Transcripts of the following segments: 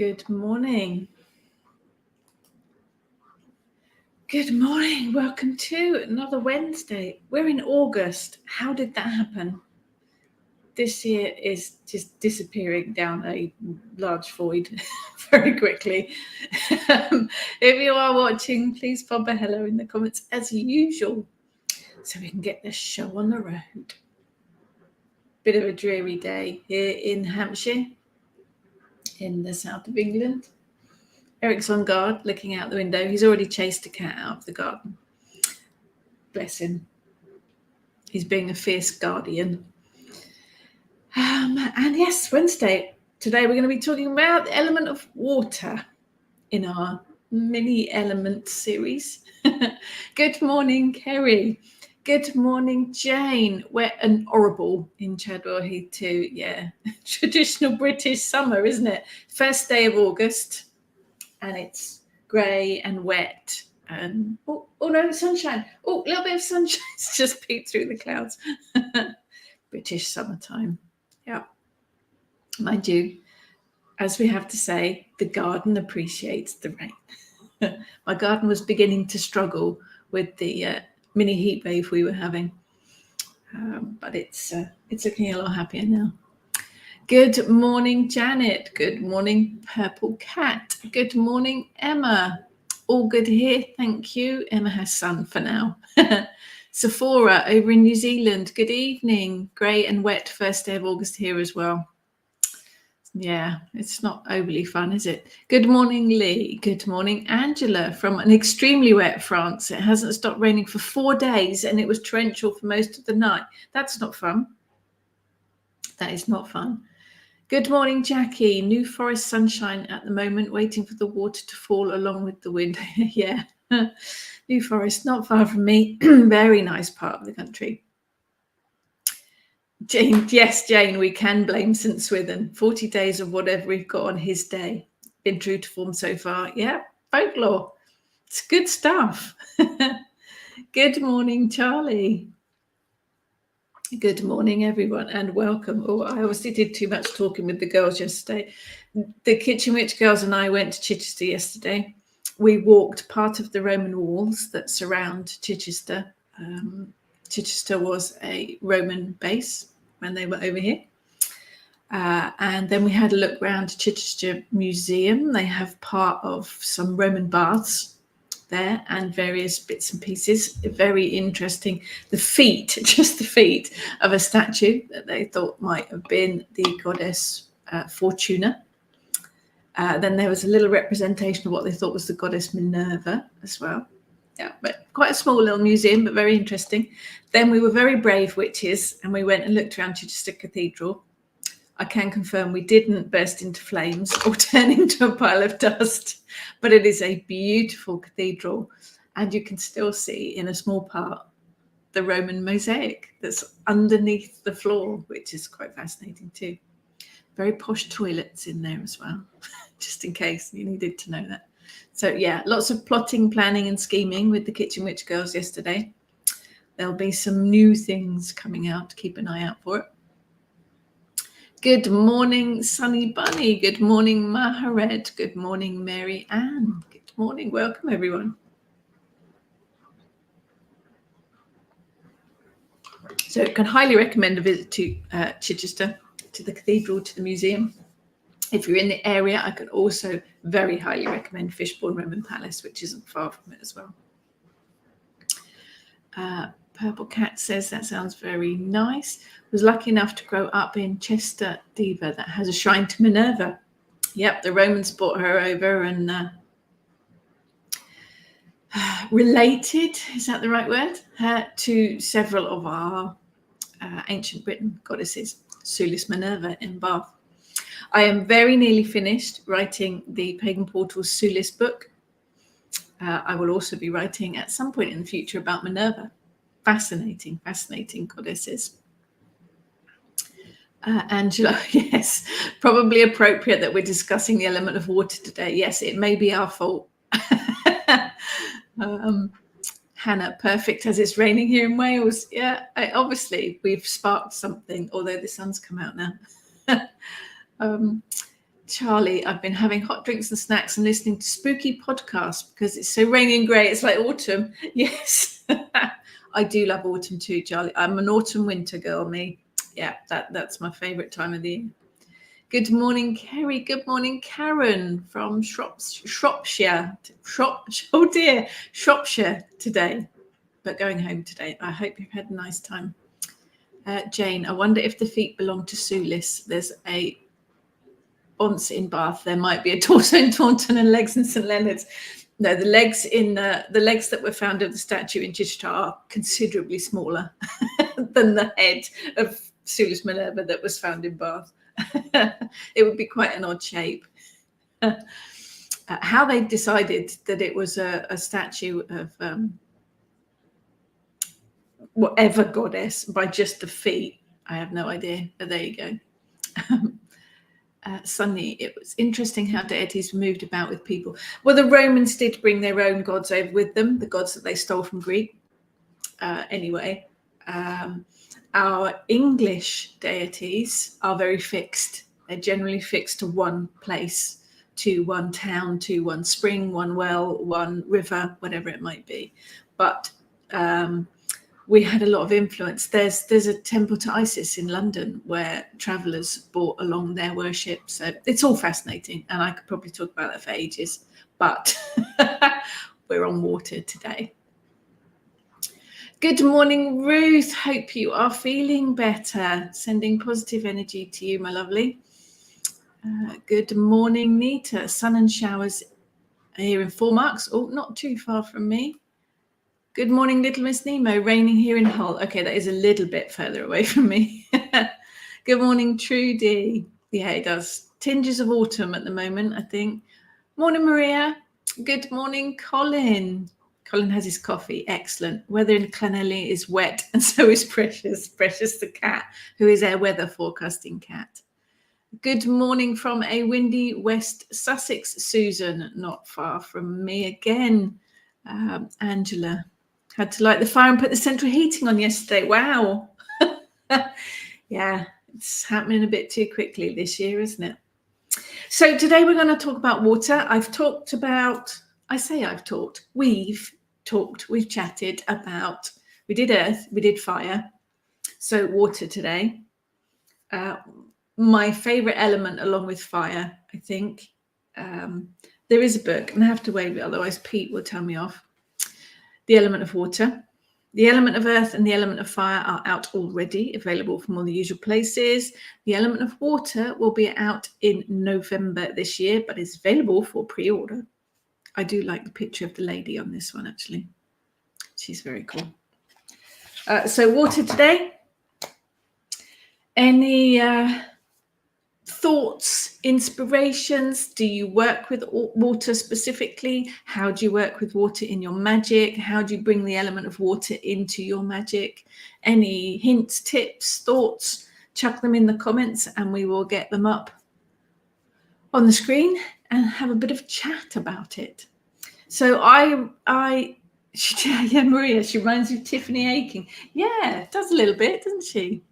Good morning. Good morning. Welcome to another Wednesday. We're in August. How did that happen? This year is just disappearing down a large void very quickly. If you are watching, please pop a hello in the comments as usual so we can get this show on the road. Bit of a dreary day here in Hampshire, in the south of England. Eric's on guard, looking out the window. He's already chased a cat out of the garden. Bless him. He's being a fierce guardian. And yes, Wednesday. Today we're going to be talking about the element of water in our mini element series. Good morning, Kerry. Good morning, Jane. Wet and horrible in Chadwell Heath too. Yeah, traditional British summer, isn't it? First day of August. And it's grey and wet and oh no, sunshine. Oh, a little bit of sunshine just peeked through the clouds. British summertime. Yeah. Mind you, as we have to say, the garden appreciates the rain. My garden was beginning to struggle with the mini heat wave we were having. But it's looking a lot happier now. Good morning, Janet. Good morning, Purple Cat. Good morning, Emma. All good here, thank you. Emma has sun for now. Sephora over in New Zealand. Good evening. Grey and wet first day of August here as well. Yeah, it's not overly fun, is it? Good morning, Lee. Good morning, Angela from an extremely wet France. It hasn't stopped raining for 4 days and it was torrential for most of the night. That's not fun. That is not fun. Good morning, Jackie. New Forest sunshine at the moment, waiting for the water to fall along with the wind. Yeah, New Forest, not far from me. Very nice part of the country. Jane, yes, Jane, we can blame St. Swithin. 40 days of whatever we've got on his day. Been true to form so far. Yeah, folklore. It's good stuff. Good morning, Charlie. Good morning, everyone, and welcome. Oh, I obviously did too much talking with the girls yesterday. The Kitchen Witch girls and I went to Chichester yesterday. We walked part of the Roman walls that surround Chichester. Chichester was a Roman base when they were over here. And then we had a look around Chichester Museum. They have part of some Roman baths there and various bits and pieces. Very interesting. The feet, just the feet of a statue that they thought might have been the goddess Fortuna. Then there was a little representation of what they thought was the goddess Minerva as well. Yeah, but quite a small little museum, but very interesting. Then we were very brave witches and we went and looked around Chichester Cathedral. I can confirm we didn't burst into flames or turn into a pile of dust, but it is a beautiful cathedral. And you can still see in a small part the Roman mosaic that's underneath the floor, which is quite fascinating too. Very posh toilets in there as well, just in case you needed to know that. So yeah, lots of plotting, planning and scheming with the Kitchen Witch girls yesterday. There'll be some new things coming out. Keep an eye out for it. Good morning, Sunny Bunny. Good morning, Maharet. Good morning, Mary Ann. Good morning. Welcome, everyone. So I can highly recommend a visit to Chichester, to the cathedral, to the museum. If you're in the area, I could also very highly recommend Fishbourne Roman Palace, which isn't far from it as well. Purple Cat says that sounds very nice. Was lucky enough to grow up in Chester Diva that has a shrine to Minerva. Yep, the Romans brought her over and related, is that the right word? To several of our ancient Britain goddesses, Sulis Minerva in Bath. I am very nearly finished writing the Pagan Portals Sulis book. I will also be writing at some point in the future about Minerva. Fascinating, fascinating goddesses. Angela, yes, probably appropriate that we're discussing the element of water today. Yes, it may be our fault. Hannah, perfect as it's raining here in Wales. Yeah, obviously we've sparked something, although the sun's come out now. Charlie, I've been having hot drinks and snacks and listening to spooky podcasts because it's so rainy and grey. It's like autumn. Yes. I do love autumn too, Charlie. I'm an autumn winter girl, me. Yeah, that's my favourite time of the year. Good morning, Kerry. Good morning, Karen from Shropshire. Oh dear, Shropshire today, but going home today. I hope you've had a nice time. Jane, I wonder if the feet belong to Sulis. There's a once in Bath. There might be a torso in Taunton and legs in St Leonard's. No, the legs that were found of the statue in Chichester are considerably smaller than the head of Sulis Minerva that was found in Bath. It would be quite an odd shape. How they decided that it was a statue of whatever goddess by just the feet, I have no idea. But there you go. Sunny, it was interesting how deities moved about with people. Well, the Romans did bring their own gods over with them, the gods that they stole from Greek. Anyway, our English deities are very fixed. They're generally fixed to one place, to one town, to one spring, one well, one river, whatever it might be. But we had a lot of influence. There's a temple to Isis in London where travellers brought along their worship. So it's all fascinating, and I could probably talk about that for ages, but we're on water today. Good morning, Ruth. Hope you are feeling better. Sending positive energy to you, my lovely. Good morning, Nita. Sun and showers here in 4 marks. Oh, not too far from me. Good morning, Little Miss Nemo. Raining here in Hull. Okay, that is a little bit further away from me. Good morning, Trudy. Yeah, it does. Tinges of autumn at the moment, I think. Morning, Maria. Good morning, Colin. Colin has his coffee. Excellent. Weather in Clanelly is wet, and so is Precious. Precious the cat, who is our weather forecasting cat. Good morning from a windy West Sussex, Susan. Not far from me again. Angela. Had to light the fire and put the central heating on yesterday. Wow. Yeah, it's happening a bit too quickly this year, isn't it? So today we're going to talk about water. We've chatted about, we did earth, we did fire. So water today. My favorite element along with fire, I think, there is a book, and I have to wave it, otherwise Pete will tell me off. The Element of Water. The Element of Earth and the Element of Fire are out already, available from all the usual places. The Element of Water will be out in November this year, but is available for pre-order. I do like the picture of the lady on this one, actually. She's very cool. So water today. Any thoughts, inspirations? Do you work with water specifically? How do you work with water in your magic? How do you bring the element of water into your magic? Any hints, tips, thoughts? Chuck them in the comments and we will get them up on the screen and have a bit of chat about it. So yeah, Maria, she reminds you of Tiffany Aching. Yeah, does a little bit, doesn't she?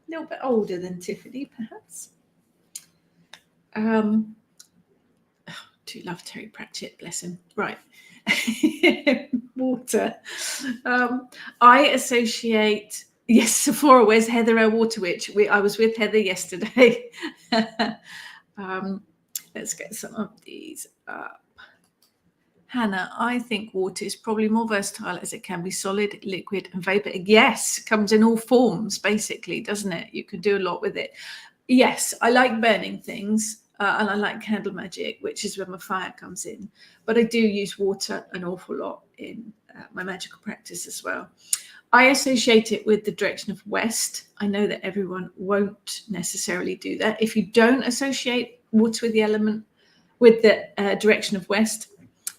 A little bit older than Tiffany, perhaps. Do love Terry Pratchett, bless him. Right. Water. I associate, yes, Sephora, where's Heather, our water witch? I was with Heather yesterday. Let's get some of these up. Hannah, I think water is probably more versatile as it can be solid, liquid, and vapor. Yes, comes in all forms, basically, doesn't it? You can do a lot with it. Yes, I like burning things, and I like candle magic, which is where my fire comes in. But I do use water an awful lot in my magical practice as well. I associate it with the direction of west. I know that everyone won't necessarily do that. If you don't associate water with the element, with the direction of west,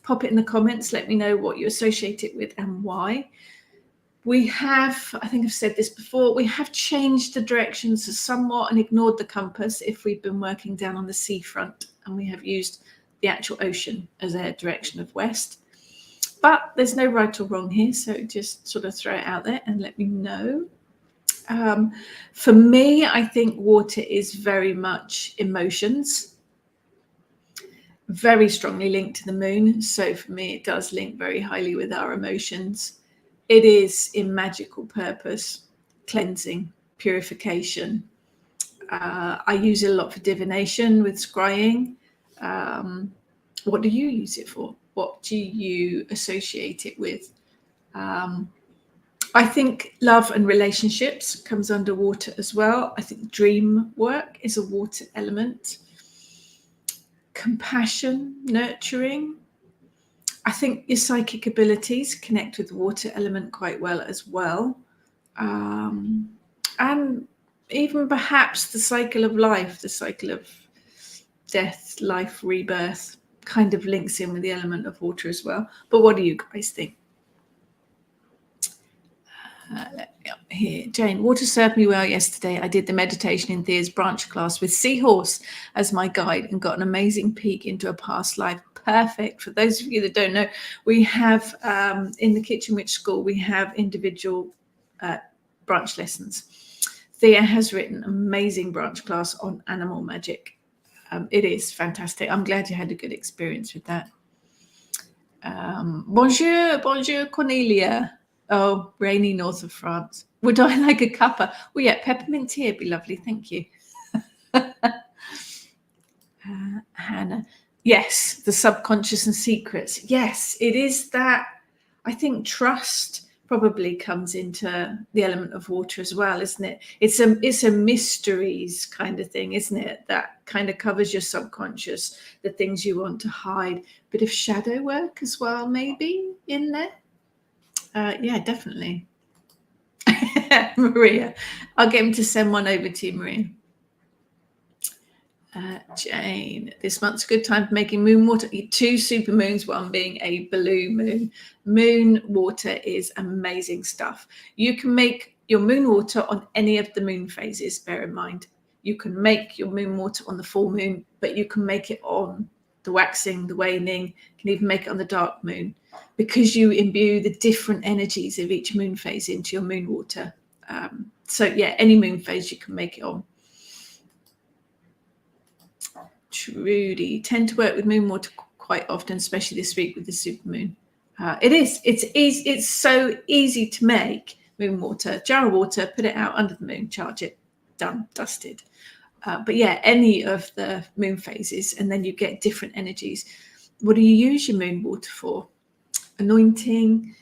pop it in the comments. Let me know what you associate it with and why. We have, I think I've said this before, we have changed the directions somewhat and ignored the compass if we've been working down on the seafront, and we have used the actual ocean as our direction of west. But there's no right or wrong here, so just sort of throw it out there and let me know. For me, I think water is very much emotions. very strongly linked to the moon. So for me, it does link very highly with our emotions. It is in magical purpose, cleansing, purification. I use it a lot for divination with scrying. What do you use it for? What do you associate it with? I think love and relationships comes under water as well. I think dream work is a water element. Compassion, nurturing. I think your psychic abilities connect with the water element quite well as well. And even perhaps the cycle of life, the cycle of death, life, rebirth, kind of links in with the element of water as well. But what do you guys think? Here, Jane, water served me well yesterday. I did the meditation in Thea's branch class with Seahorse as my guide and got an amazing peek into a past life. Perfect. For those of you that don't know, we have in the Kitchen Witch School, we have individual branch lessons. Thea has written an amazing branch class on animal magic. It is fantastic. I'm glad you had a good experience with that. Bonjour, Cornelia. Oh, rainy north of France. Would I like a cuppa? Well, yeah, peppermint tea would be lovely. Thank you. Hannah. Yes, the subconscious and secrets. Yes, it is that. I think trust probably comes into the element of water as well, isn't it? It's a mysteries kind of thing, isn't it? That kind of covers your subconscious, the things you want to hide. Bit of shadow work as well, maybe in there. Yeah, definitely. Maria, I'll get him to send one over to you, Maria. Jane, this month's a good time for making moon water. 2 super moons, one being a blue moon. Moon water is amazing stuff. You can make your moon water on any of the moon phases, bear in mind. You can make your moon water on the full moon, but you can make it on the waxing, the waning. You can even make it on the dark moon because you imbue the different energies of each moon phase into your moon water. So yeah, any moon phase you can make it on. Trudy, tend to work with moon water quite often, especially this week with the supermoon. It's easy. It's so easy to make moon water. Jar of water, put it out under the moon, charge it, done, dusted. But yeah, any of the moon phases, and then you get different energies. What do you use your moon water for? Anointing,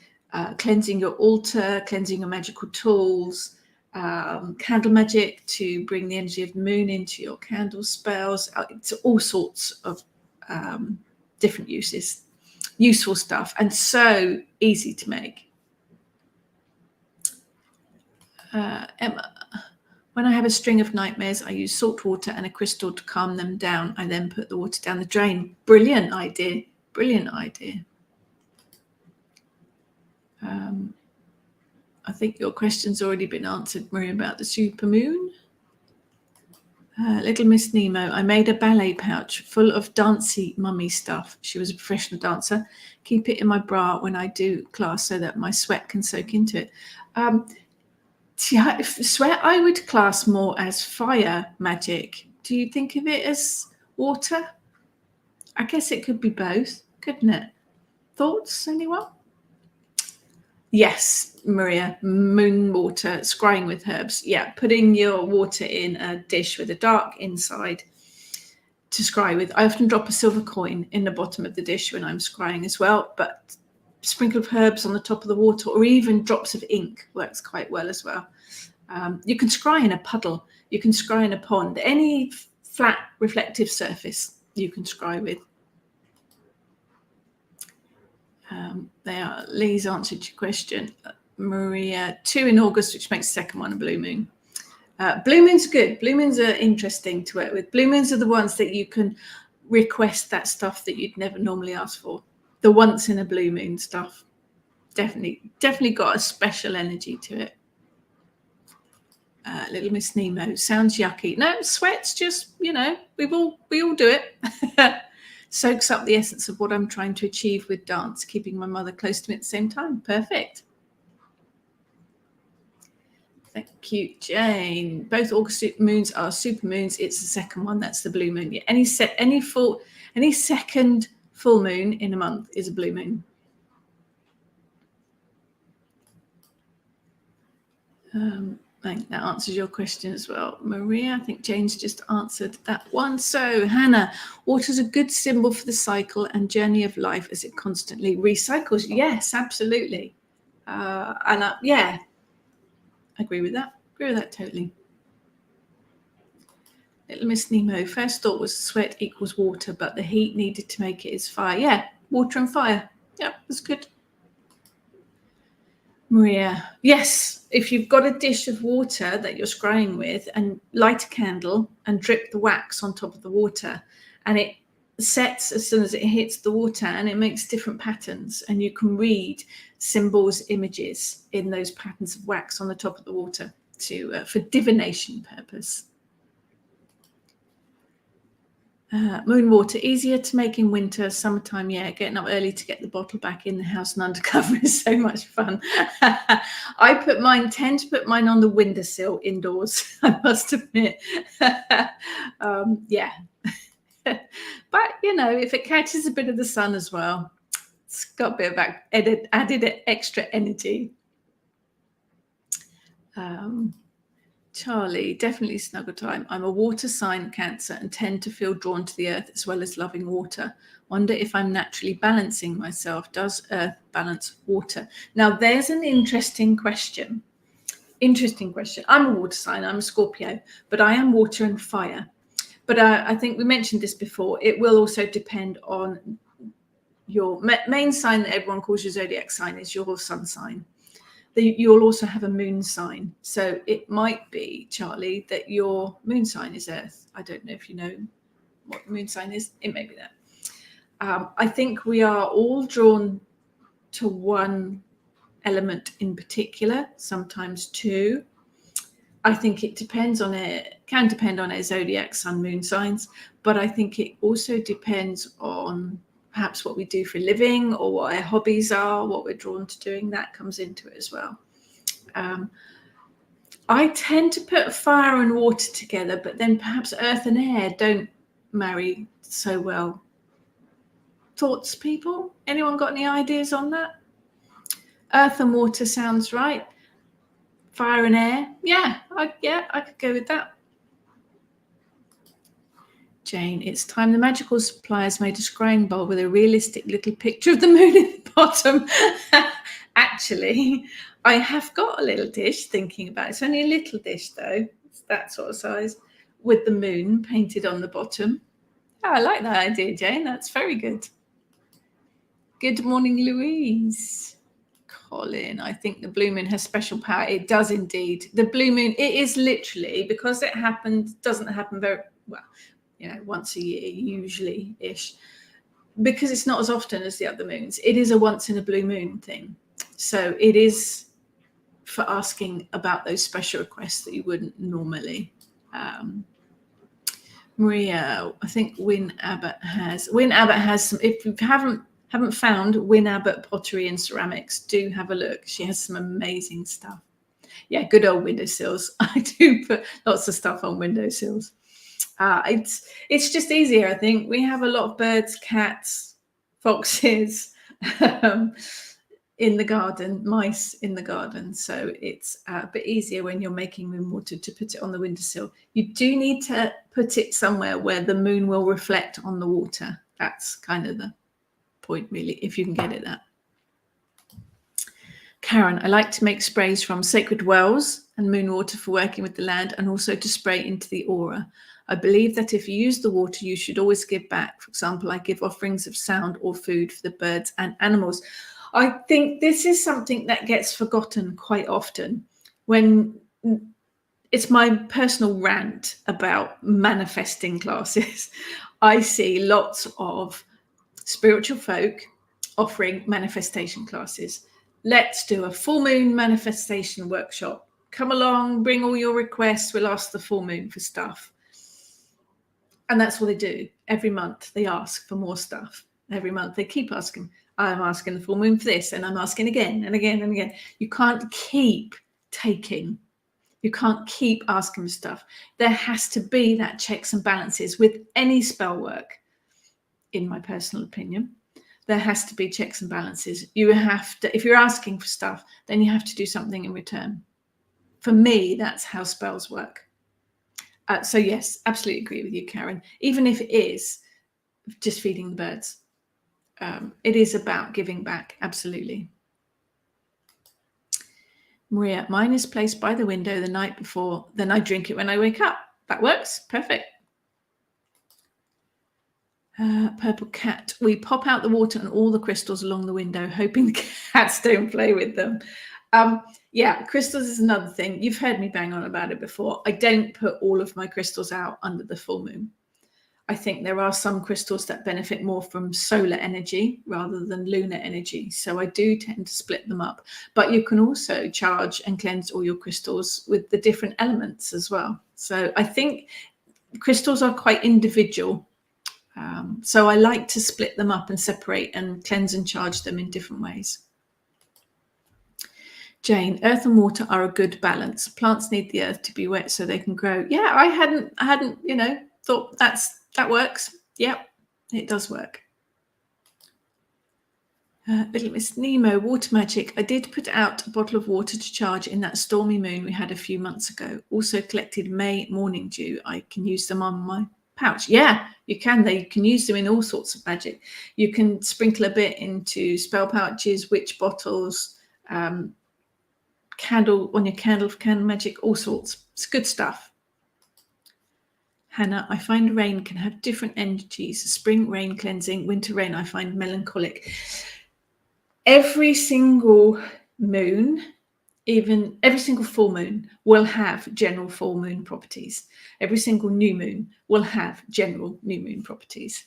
cleansing your altar, cleansing your magical tools, candle magic to bring the energy of the moon into your candle spells. It's all sorts of different uses, useful stuff, and so easy to make. Emma, when I have a string of nightmares, I use salt water and a crystal to calm them down. I then put the water down the drain. Brilliant idea. Brilliant idea. I think your question's already been answered, Maria, about the supermoon. Little Miss Nemo, I made a ballet pouch full of dancey mummy stuff. She was a professional dancer. Keep it in my bra when I do class so that my sweat can soak into it. Sweat I would class more as fire magic. Do you think of it as water? I guess it could be both, couldn't it? Thoughts, anyone? Yes, Maria, moon water, scrying with herbs. Yeah, putting your water in a dish with a dark inside to scry with. I often drop a silver coin in the bottom of the dish when I'm scrying as well, but sprinkle of herbs on the top of the water or even drops of ink works quite well as well. You can scry in a puddle. You can scry in a pond. Any flat reflective surface you can scry with. Lee's answered your question. Maria, 2 in August, which makes the second one a blue moon. Blue moons are good. Blue moons are interesting to work with. Blue moons are the ones that you can request that stuff that you'd never normally ask for. The once in a blue moon stuff. Definitely got a special energy to it. Little Miss Nemo, sounds yucky. No, sweat's just, we all do it. Soaks up the essence of what I'm trying to achieve with dance, keeping my mother close to me at the same time. Perfect. Thank you, Jane. Both August moons are super moons. It's the second one that's the blue moon. Yeah, any second full moon in a month is a blue moon. I think that answers your question as well, Maria. I think Jane's just answered that one. So, Hannah, water's a good symbol for the cycle and journey of life as it constantly recycles. Yes, absolutely. Yeah, I agree with that. Totally. Little Miss Nemo, first thought was sweat equals water, but the heat needed to make it is fire. Yeah, water and fire. Yeah, that's good. Maria, yes, if you've got a dish of water that you're scrying with and light a candle and drip the wax on top of the water, and it sets as soon as it hits the water, and it makes different patterns, and you can read symbols, images in those patterns of wax on the top of the water for divination purpose. Moon water, easier to make in winter, summertime, yeah. Getting up early to get the bottle back in the house and undercover is so much fun. I tend to put mine on the windowsill indoors, I must admit. Yeah. But, if it catches a bit of the sun as well, it's got a bit of added extra energy. Charlie, definitely snuggle time. I'm a water sign, Cancer, and tend to feel drawn to the earth as well as loving water. Wonder if I'm naturally balancing myself. Does earth balance water? Now, there's an interesting question. I'm a water sign. I'm a Scorpio, but I am water and fire. But I think we mentioned this before. It will also depend on your main sign that everyone calls your zodiac sign is your sun sign. You'll also have a moon sign. So it might be, Charlie, that your moon sign is Earth. I don't know if you know what the moon sign is. It may be that. I think we are all drawn to one element in particular, sometimes two. I think it can depend on our zodiac, sun, moon signs, but I think it also depends on perhaps what we do for a living or what our hobbies are, what we're drawn to doing. That comes into it as well. I tend to put fire and water together, but then perhaps earth and air don't marry so well. Thoughts, people? Anyone got any ideas on that? Earth and water sounds right. Fire and air? Yeah, I could go with that. Jane, it's time the magical suppliers made a scrying bowl with a realistic little picture of the moon at the bottom. Actually, I have got a little dish thinking about it. It's only a little dish though. It's that sort of size with the moon painted on the bottom. Oh, I like that idea, Jane. That's very good. Good morning, Louise. Colin, I think the blue moon has special power. It does indeed. The blue moon, it is literally, because it doesn't happen very well, once a year, usually-ish, because it's not as often as the other moons. It is a once in a blue moon thing. So it is for asking about those special requests that you wouldn't normally. Maria, I think Wynne Abbott has some, if you haven't found Wynne Abbott pottery and ceramics, do have a look. She has some amazing stuff. Yeah, good old windowsills. I do put lots of stuff on windowsills. It's just easier, I think. We have a lot of birds, cats, foxes in the garden, mice in the garden. So it's a bit easier when you're making moon water to put it on the windowsill. You do need to put it somewhere where the moon will reflect on the water. That's kind of the point, really, if you can get it that. Karen, I like to make sprays from sacred wells and moon water for working with the land and also to spray into the aura. I believe that if you use the water, you should always give back. For example, I give offerings of sound or food for the birds and animals. I think this is something that gets forgotten quite often when it's my personal rant about manifesting classes. I see lots of spiritual folk offering manifestation classes. Let's do a full moon manifestation workshop. Come along, bring all your requests. We'll ask the full moon for stuff. And that's what they do. Every month they ask for more stuff. Every month they keep asking. I'm asking the full moon for this, and I'm asking again and again and again. You can't keep taking. You can't keep asking for stuff. There has to be that checks and balances with any spell work, in my personal opinion. There has to be checks and balances. You have to, if you're asking for stuff, then you have to do something in return. For me, that's how spells work. So yes, absolutely agree with you, Karen. Even if it is just feeding the birds, it is about giving back. Absolutely. Maria, mine is placed by the window the night before. Then I drink it when I wake up. That works. Perfect. Purple cat. We pop out the water and all the crystals along the window, hoping the cats don't play with them. Yeah, crystals is another thing. You've heard me bang on about it before. I don't put all of my crystals out under the full moon. I think there are some crystals that benefit more from solar energy rather than lunar energy. So I do tend to split them up. But you can also charge and cleanse all your crystals with the different elements as well. So I think crystals are quite individual. So I like to split them up and separate and cleanse and charge them in different ways. Jane, earth and water are a good balance. Plants need the earth to be wet so they can grow. Yeah, I hadn't, thought that works. Yep, it does work. Little Miss Nemo, water magic. I did put out a bottle of water to charge in that stormy moon we had a few months ago. Also collected May morning dew. I can use them on my pouch. Yeah, you can. They can use them in all sorts of magic. You can sprinkle a bit into spell pouches, witch bottles, candle on your candle for candle magic, all sorts. It's good stuff. Hannah, I find rain can have different energies. Spring rain cleansing, winter rain I find melancholic. Every single moon, even every single full moon, will have general full moon properties. Every single new moon will have general new moon properties.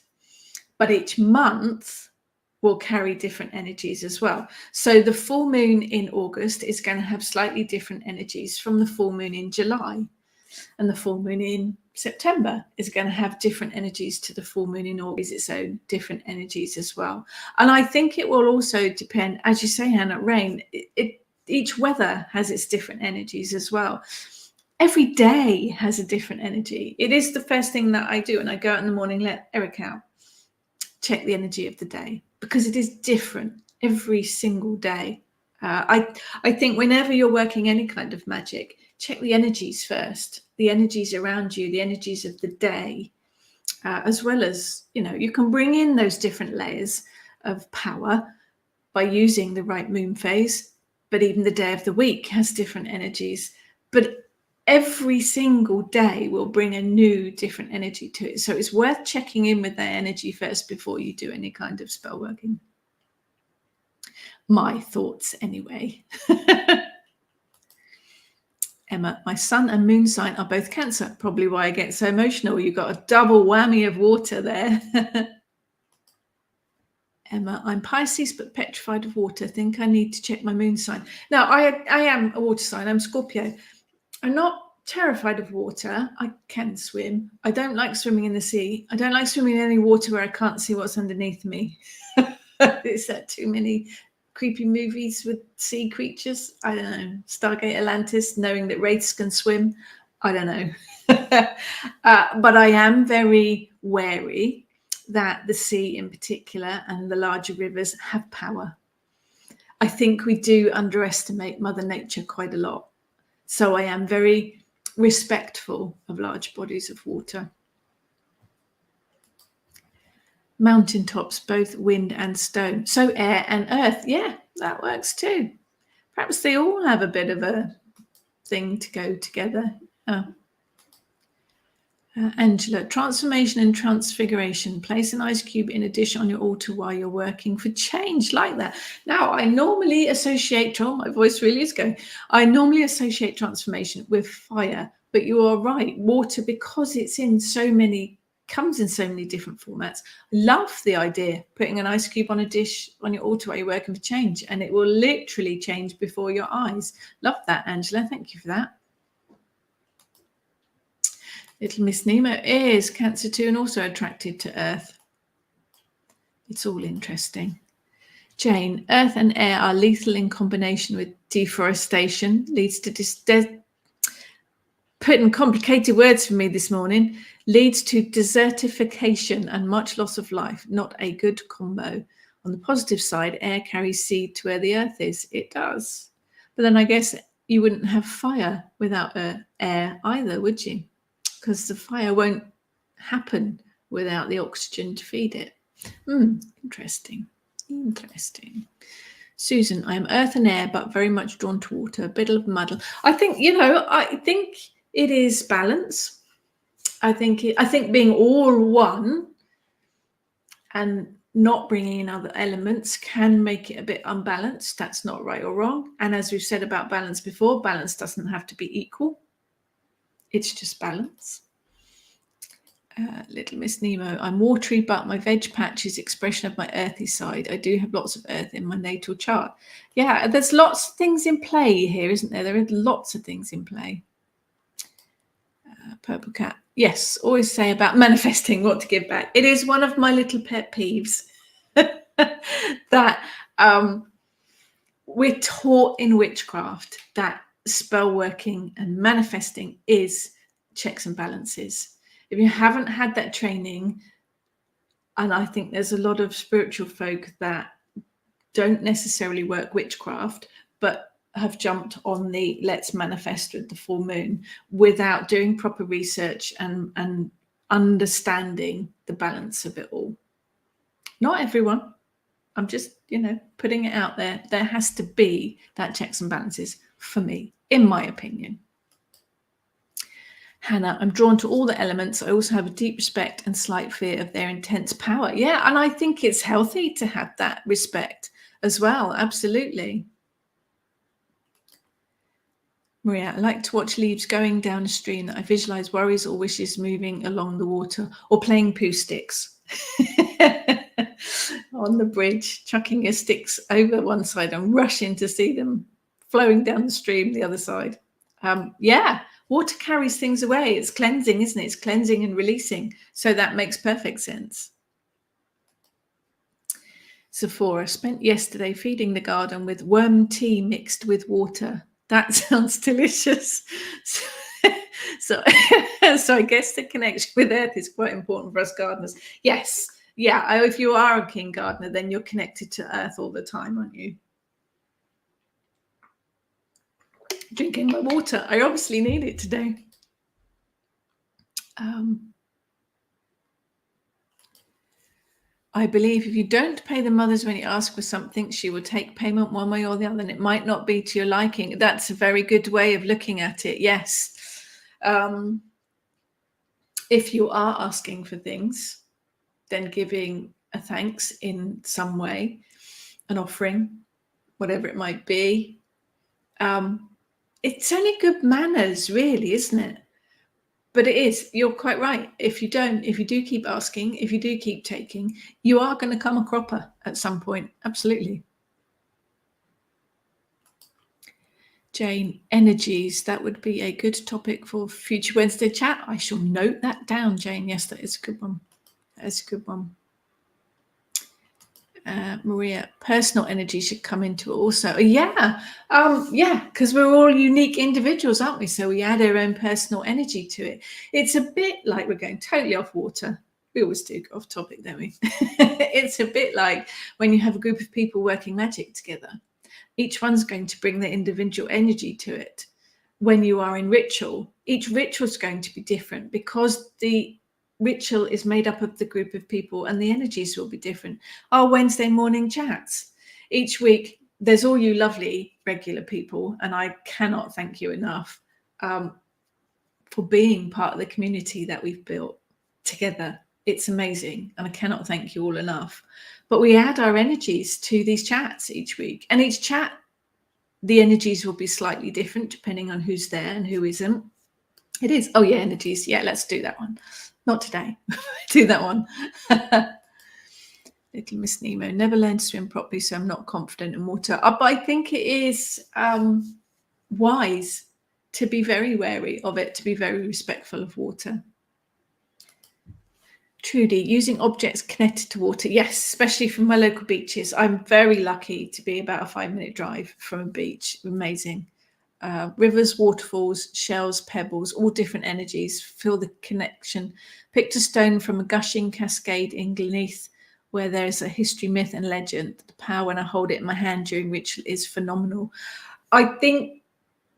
But each month will carry different energies as well. So the full moon in August is going to have slightly different energies from the full moon in July. And the full moon in September is going to have different energies to the full moon in August, its own different energies as well. And I think it will also depend, as you say, Hannah, rain, each weather has its different energies as well. Every day has a different energy. It is the first thing that I do. And I go out in the morning, let Eric out, check the energy of the day, because it is different every single day. I think whenever you're working any kind of magic, check the energies first, the energies around you, the energies of the day, as well as, you can bring in those different layers of power by using the right moon phase, but even the day of the week has different energies. But every single day will bring a new different energy to it. So it's worth checking in with that energy first before you do any kind of spell working. My thoughts anyway. Emma, my sun and moon sign are both Cancer, probably why I get so emotional. You've got a double whammy of water there. Emma, I'm Pisces but petrified of water. Think I need to check my moon sign. Now, I am a water sign. I'm Scorpio. I'm not terrified of water. I can swim. I don't like swimming in the sea. I don't like swimming in any water where I can't see what's underneath me. Is that too many creepy movies with sea creatures? I don't know. Stargate Atlantis, knowing that wraiths can swim. I don't know. But I am very wary that the sea in particular and the larger rivers have power. I think we do underestimate Mother Nature quite a lot. So I am very respectful of large bodies of water. Mountaintops, both wind and stone. So air and earth. Yeah, that works too. Perhaps they all have a bit of a thing to go together. Angela, transformation and transfiguration. Place an ice cube in a dish on your altar while you're working for change, like that. Now, I normally associate, my voice really is going. I normally associate transformation with fire, but you are right. Water, because it's comes in so many different formats. Love the idea, putting an ice cube on a dish on your altar while you're working for change, and it will literally change before your eyes. Love that, Angela. Thank you for that. Little Miss Nemo is Cancer too and also attracted to Earth. It's all interesting. Jane, earth and air are lethal in combination with deforestation, leads to put in complicated words for me this morning. Leads to desertification and much loss of life. Not a good combo. On the positive side, air carries seed to where the earth is. It does. But then I guess you wouldn't have fire without air either, would you? Because the fire won't happen without the oxygen to feed it. Interesting. Susan, I am earth and air, but very much drawn to water. A bit of a muddle. I think it is balance. I think being all one and not bringing in other elements can make it a bit unbalanced. That's not right or wrong. And as we've said about balance before, balance doesn't have to be equal. It's just balance. Little Miss Nemo, I'm watery, but my veg patch is expression of my earthy side. I do have lots of earth in my natal chart. Yeah, there's lots of things in play here, isn't there? There are lots of things in play. Purple Cat. Yes, always say about manifesting what to give back. It is one of my little pet peeves that we're taught in witchcraft that spell working and manifesting is checks and balances. If you haven't had that training, and I think there's a lot of spiritual folk that don't necessarily work witchcraft, but have jumped on the let's manifest with the full moon without doing proper research and understanding the balance of it all. Not everyone. I'm just, putting it out there. There has to be that checks and balances for me, in my opinion. Hannah, I'm drawn to all the elements. I also have a deep respect and slight fear of their intense power. Yeah, and I think it's healthy to have that respect as well. Absolutely. Maria, I like to watch leaves going down a stream that I visualize worries or wishes moving along the water, or playing poo sticks on the bridge, chucking your sticks over one side and rushing to see them flowing down the stream the other side. Yeah. Water carries things away. It's cleansing, isn't it? It's cleansing and releasing. So that makes perfect sense. Sephora, spent yesterday feeding the garden with worm tea mixed with water. That sounds delicious. So I guess the connection with earth is quite important for us gardeners. Yes. Yeah. If you are a king gardener, then you're connected to earth all the time, aren't you? Drinking my water. I obviously need it today. I believe if you don't pay the mothers when you ask for something, she will take payment one way or the other, and it might not be to your liking. That's a very good way of looking at it. Yes. If you are asking for things, then giving a thanks in some way, an offering, whatever it might be. It's only good manners, really, isn't it? But it is, you're quite right. If you do keep asking, if you do keep taking, you are going to come a cropper at some point. Absolutely. Jane, energies. That would be a good topic for future Wednesday chat. I shall note that down, Jane. Yes, that is a good one. That is a good one. Maria, personal energy should come into it also. Yeah, because we're all unique individuals, aren't we? So we add our own personal energy to it. It's a bit like we're going totally off water. We always do go off topic, don't we? It's a bit like when you have a group of people working magic together. Each one's going to bring their individual energy to it. When you are in ritual, each ritual is going to be different because the ritual is made up of the group of people and the energies will be different. Our Wednesday morning chats each week, there's all you lovely regular people, and I cannot thank you enough for being part of the community that we've built together. It's amazing, and I cannot thank you all enough. But we add our energies to these chats each week, and each chat, the energies will be slightly different depending on who's there and who isn't. It is. Oh yeah, energies. Yeah, let's do that one. Not today. Do that one. Little Miss Nemo. Never learned to swim properly, so I'm not confident in water. But I think it is wise to be very wary of it, to be very respectful of water. Trudy, using objects connected to water. Yes, especially from my local beaches. I'm very lucky to be about a 5-minute drive from a beach. Amazing. rivers, waterfalls, shells, pebbles, all different energies. Feel the connection. Picked a stone from a gushing cascade in Gleneath, where there is a history, myth, and legend. The power when I hold it in my hand during ritual is phenomenal. I think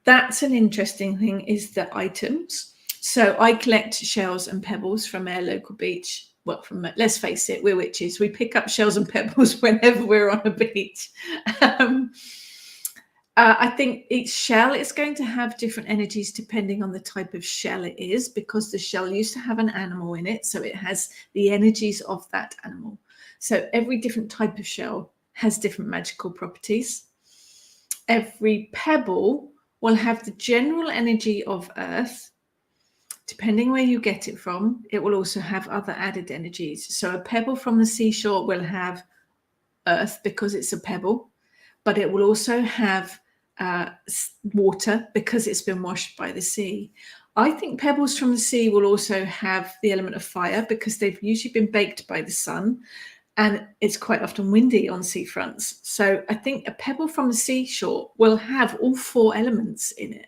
that's an interesting thing, is the items. So I collect shells and pebbles from our local beach. Well, let's face it, we're witches. We pick up shells and pebbles whenever we're on a beach. I think each shell is going to have different energies depending on the type of shell it is, because the shell used to have an animal in it, so it has the energies of that animal. So every different type of shell has different magical properties. Every pebble will have the general energy of earth. Depending where you get it from, it will also have other added energies. So a pebble from the seashore will have earth because it's a pebble, but it will also have water because it's been washed by the sea. I think pebbles from the sea will also have the element of fire because they've usually been baked by the sun, and it's quite often windy on seafronts. So I think a pebble from the seashore will have all 4 elements in it.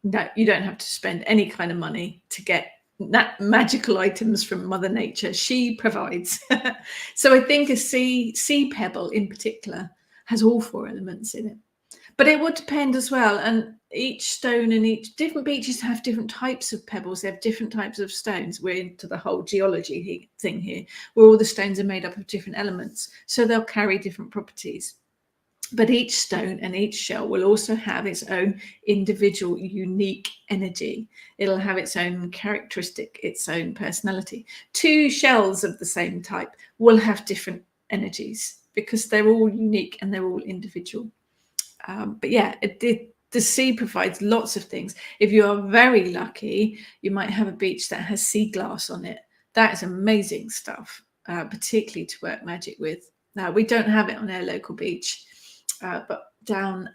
No, you don't have to spend any kind of money to get that magical items from Mother Nature. She provides. So I think a sea pebble in particular has all 4 elements in it. But it would depend as well. And each stone and each different beaches have different types of pebbles. They have different types of stones. We're into the whole geology thing here, where all the stones are made up of different elements. So they'll carry different properties. But each stone and each shell will also have its own individual, unique energy. It'll have its own characteristic, its own personality. 2 shells of the same type will have different energies because they're all unique and they're all individual. But yeah, the sea provides lots of things. If you are very lucky, you might have a beach that has sea glass on it. That is amazing stuff, particularly to work magic with. Now, we don't have it on our local beach, but down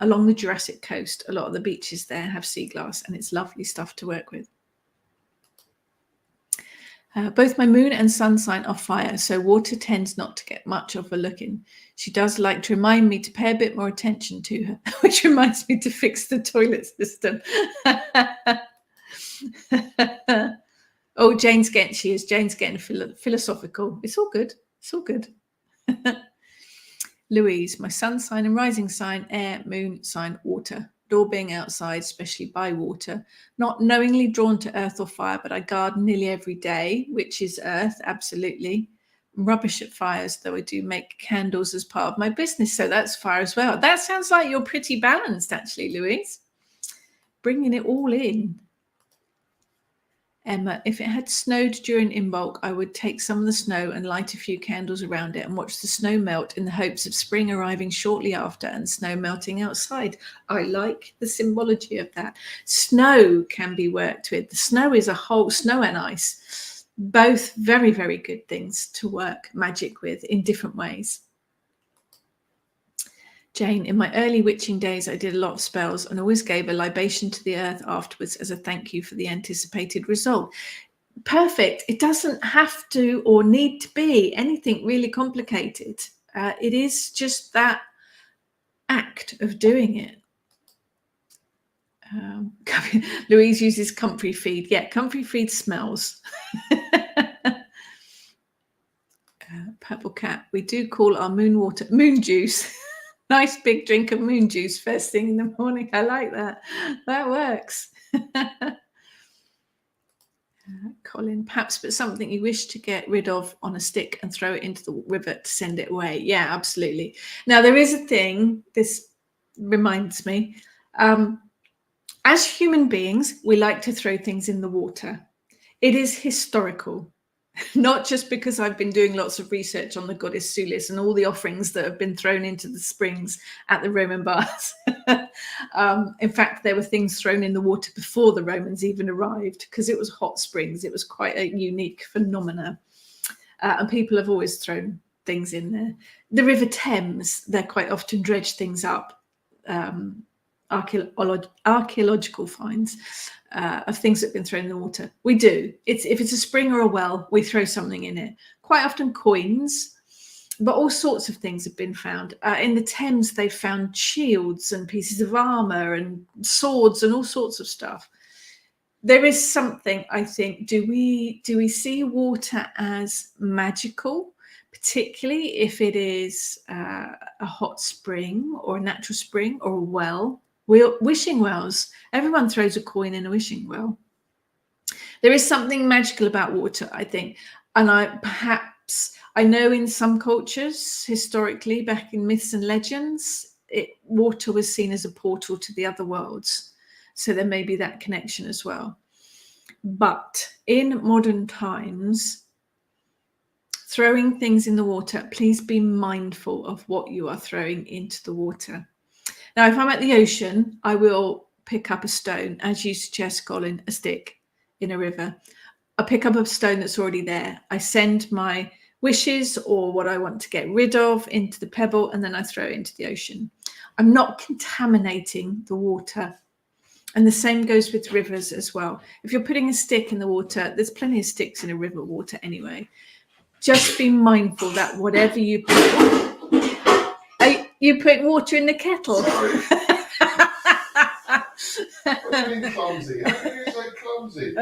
along the Jurassic Coast, a lot of the beaches there have sea glass, and it's lovely stuff to work with. Both my moon and sun sign are fire, so water tends not to get much of a look in. She does like to remind me to pay a bit more attention to her, which reminds me to fix the toilet system. Oh, Jane's getting philosophical. It's all good. It's all good. Louise, my sun sign and rising sign, air, moon sign, water. Door being outside, especially by water. Not knowingly drawn to earth or fire, but I garden nearly every day, which is earth, absolutely. Rubbish at fires, though I do make candles as part of my business, so that's fire as well. That sounds like you're pretty balanced, actually, Louise. Bringing it all in. Emma, if it had snowed during Imbolc, I would take some of the snow and light a few candles around it and watch the snow melt in the hopes of spring arriving shortly after and snow melting outside. I like the symbology of that. Snow can be worked with. The snow is a whole, snow and ice, both very, very good things to work magic with in different ways. Jane, in my early witching days, I did a lot of spells and always gave a libation to the earth afterwards as a thank you for the anticipated result. Perfect. It doesn't have to or need to be anything really complicated. It is just that act of doing it. Louise uses comfrey feed. Yeah, comfrey feed smells. Purple cat. We do call our moon juice. Nice big drink of moon juice first thing in the morning. I like that. That works. Colin, perhaps put something you wish to get rid of on a stick and throw it into the river to send it away. Yeah, absolutely. Now, there is a thing, this reminds me. As human beings, we like to throw things in the water. It is historical. Not just because I've been doing lots of research on the goddess Sulis and all the offerings that have been thrown into the springs at the Roman baths. In fact, there were things thrown in the water before the Romans even arrived because it was hot springs. It was quite a unique phenomena. And people have always thrown things in there. The River Thames, they're quite often dredge things up. Archaeological finds of things that have been thrown in the water. We do. If it's a spring or a well, we throw something in it. Quite often coins, But all sorts of things have been found. In the Thames, they found shields and pieces of armor and swords and all sorts of stuff. There is something, I think, do we see water as magical, particularly if it is a hot spring or a natural spring or a well? Wishing wells, everyone throws a coin in a wishing well. There is something magical about water, I think. And I know in some cultures, historically, back in myths and legends, water was seen as a portal to the other worlds. So there may be that connection as well. But in modern times, throwing things in the water, please be mindful of what you are throwing into the water. Now, if I'm at the ocean, I will pick up a stone, as you suggest, Colin, a stick in a river. I pick up a stone that's already there. I send my wishes or what I want to get rid of into the pebble, and then I throw it into the ocean. I'm not contaminating the water. And the same goes with rivers as well. If you're putting a stick in the water, there's plenty of sticks in a river water anyway. Just be mindful that whatever you put, you put water in the kettle. Clumsy. How can you say clumsy?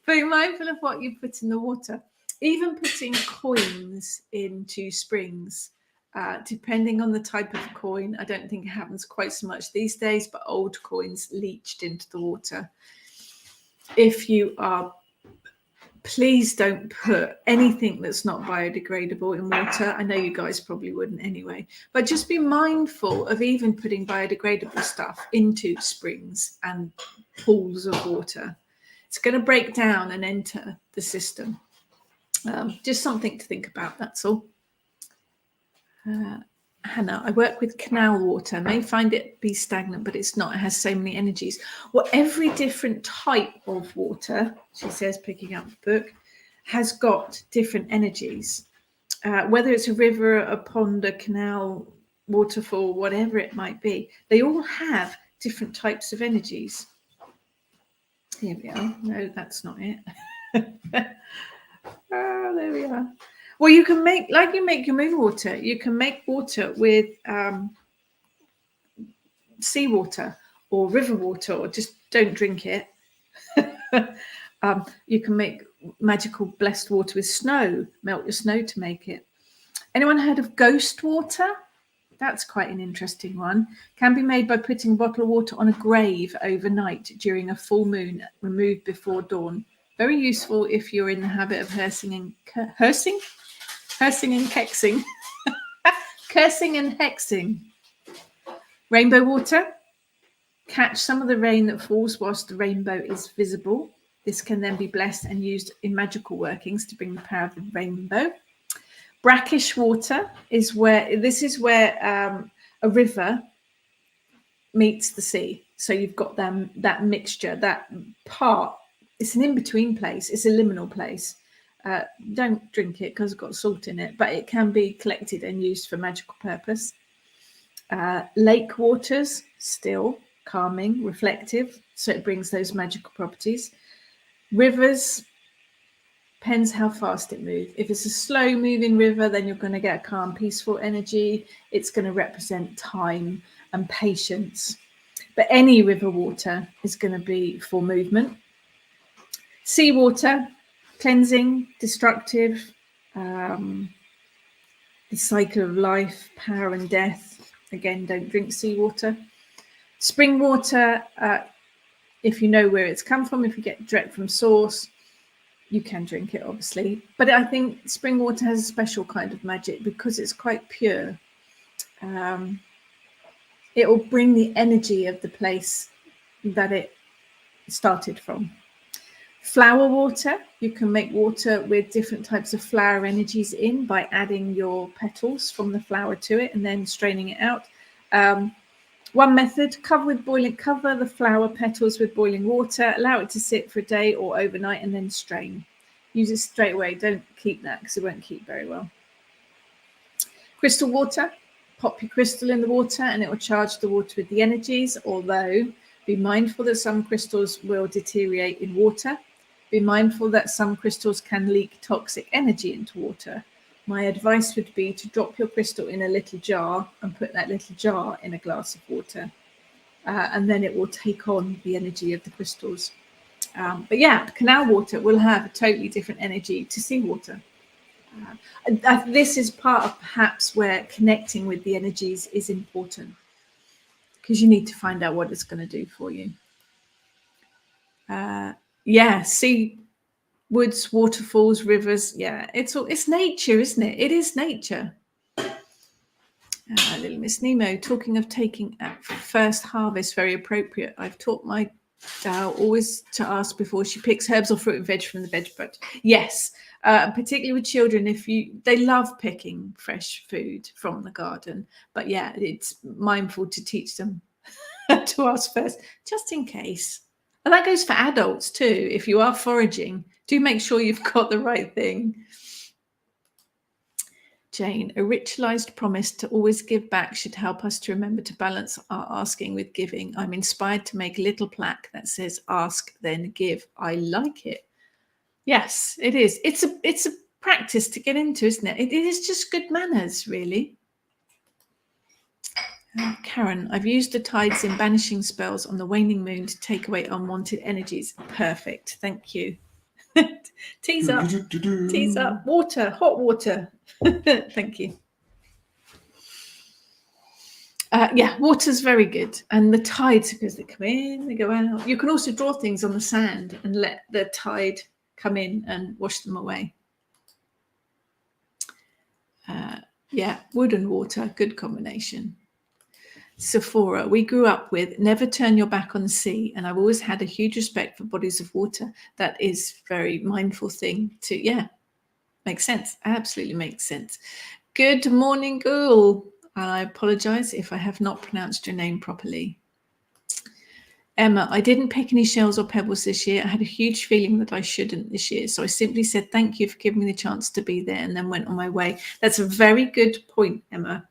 Be mindful of what you put in the water. Even putting coins into springs, depending on the type of coin, I don't think it happens quite so much these days, but old coins leached into the water. If you are, please don't put anything that's not biodegradable in water. I know you guys probably wouldn't anyway, but just be mindful of even putting biodegradable stuff into springs and pools of water. It's going to break down and enter the system. Just something to think about, that's all. Hannah, I work with canal water. May find it be stagnant, but it's not. It has so many energies. Well, every different type of water, she says, picking up the book, has got different energies. Whether it's a river, a pond, a canal, waterfall, whatever it might be, they all have different types of energies. Here we are. No, that's not it. Oh, there we are. Well, you can make, like you make your moon water, you can make water with seawater or river water, or just don't drink it. You can make magical blessed water with snow, melt your snow to make it. Anyone heard of ghost water? That's quite an interesting one. Can be made by putting a bottle of water on a grave overnight during a full moon, removed before dawn. Very useful if you're in the habit of cursing and hexing. Cursing and hexing. Rainbow water. Catch some of the rain that falls whilst the rainbow is visible. This can then be blessed and used in magical workings to bring the power of the rainbow. Brackish water is where a river meets the sea. So you've got that mixture, that part. It's an in-between place. It's a liminal place. Don't drink it because it's got salt in it, but it can be collected and used for magical purpose. Lake waters, still calming, reflective, so it brings those magical properties. Rivers, depends how fast it moves. If it's a slow moving river, then you're going to get a calm, peaceful energy. It's going to represent time and patience. But any river water is going to be for movement. Seawater, cleansing, destructive, the cycle of life, power and death. Again, don't drink seawater. Spring water, if you know where it's come from, if you get direct from source, you can drink it, obviously. But I think spring water has a special kind of magic because it's quite pure. It will bring the energy of the place that it started from. Flower water, you can make water with different types of flower energies in by adding your petals from the flower to it and then straining it out. One method, cover the flower petals with boiling water, allow it to sit for a day or overnight and then strain. Use it straight away. Don't keep that because it won't keep very well. Crystal water, pop your crystal in the water and it will charge the water with the energies, although be mindful that some crystals will deteriorate in water. Be mindful that some crystals can leak toxic energy into water. my advice would be to drop your crystal in a little jar and put that little jar in a glass of water. And then it will take on the energy of the crystals. But yeah, canal water will have a totally different energy to seawater. This is part of perhaps where connecting with the energies is important, because you need to find out what it's going to do for you. Sea, woods, waterfalls, rivers. Yeah, it's nature, isn't it? It is nature. Little Miss Nemo, talking of taking at first harvest, very appropriate. I've taught my Dao always to ask before she picks herbs or fruit and veg from the veg bunch. Yes, particularly with children, they love picking fresh food from the garden. But yeah, it's mindful to teach them to ask first, just in case. And that goes for adults too. If you are foraging, do make sure you've got the right thing. Jane, a ritualized promise to always give back should help us to remember to balance our asking with giving. I'm inspired to make a little plaque that says ask, then give. I like it. Yes, it is. It's a practice to get into, isn't it? It is just good manners, really. Karen, I've used the tides in banishing spells on the waning moon to take away unwanted energies. Perfect. Thank you. Tease up. Tease up. Water. Hot water. Thank you. Water's very good. And the tides, because they come in, they go out. You can also draw things on the sand and let the tide come in and wash them away. Wood and water, good combination. Sephora, we grew up with never turn your back on the sea, and I've always had a huge respect for bodies of water. That is a very mindful thing to, makes sense. Absolutely makes sense. Good morning, Ghoul. And I apologize if I have not pronounced your name properly. Emma, I didn't pick any shells or pebbles this year. I had a huge feeling that I shouldn't this year. So I simply said, thank you for giving me the chance to be there, and then went on my way. That's a very good point, Emma.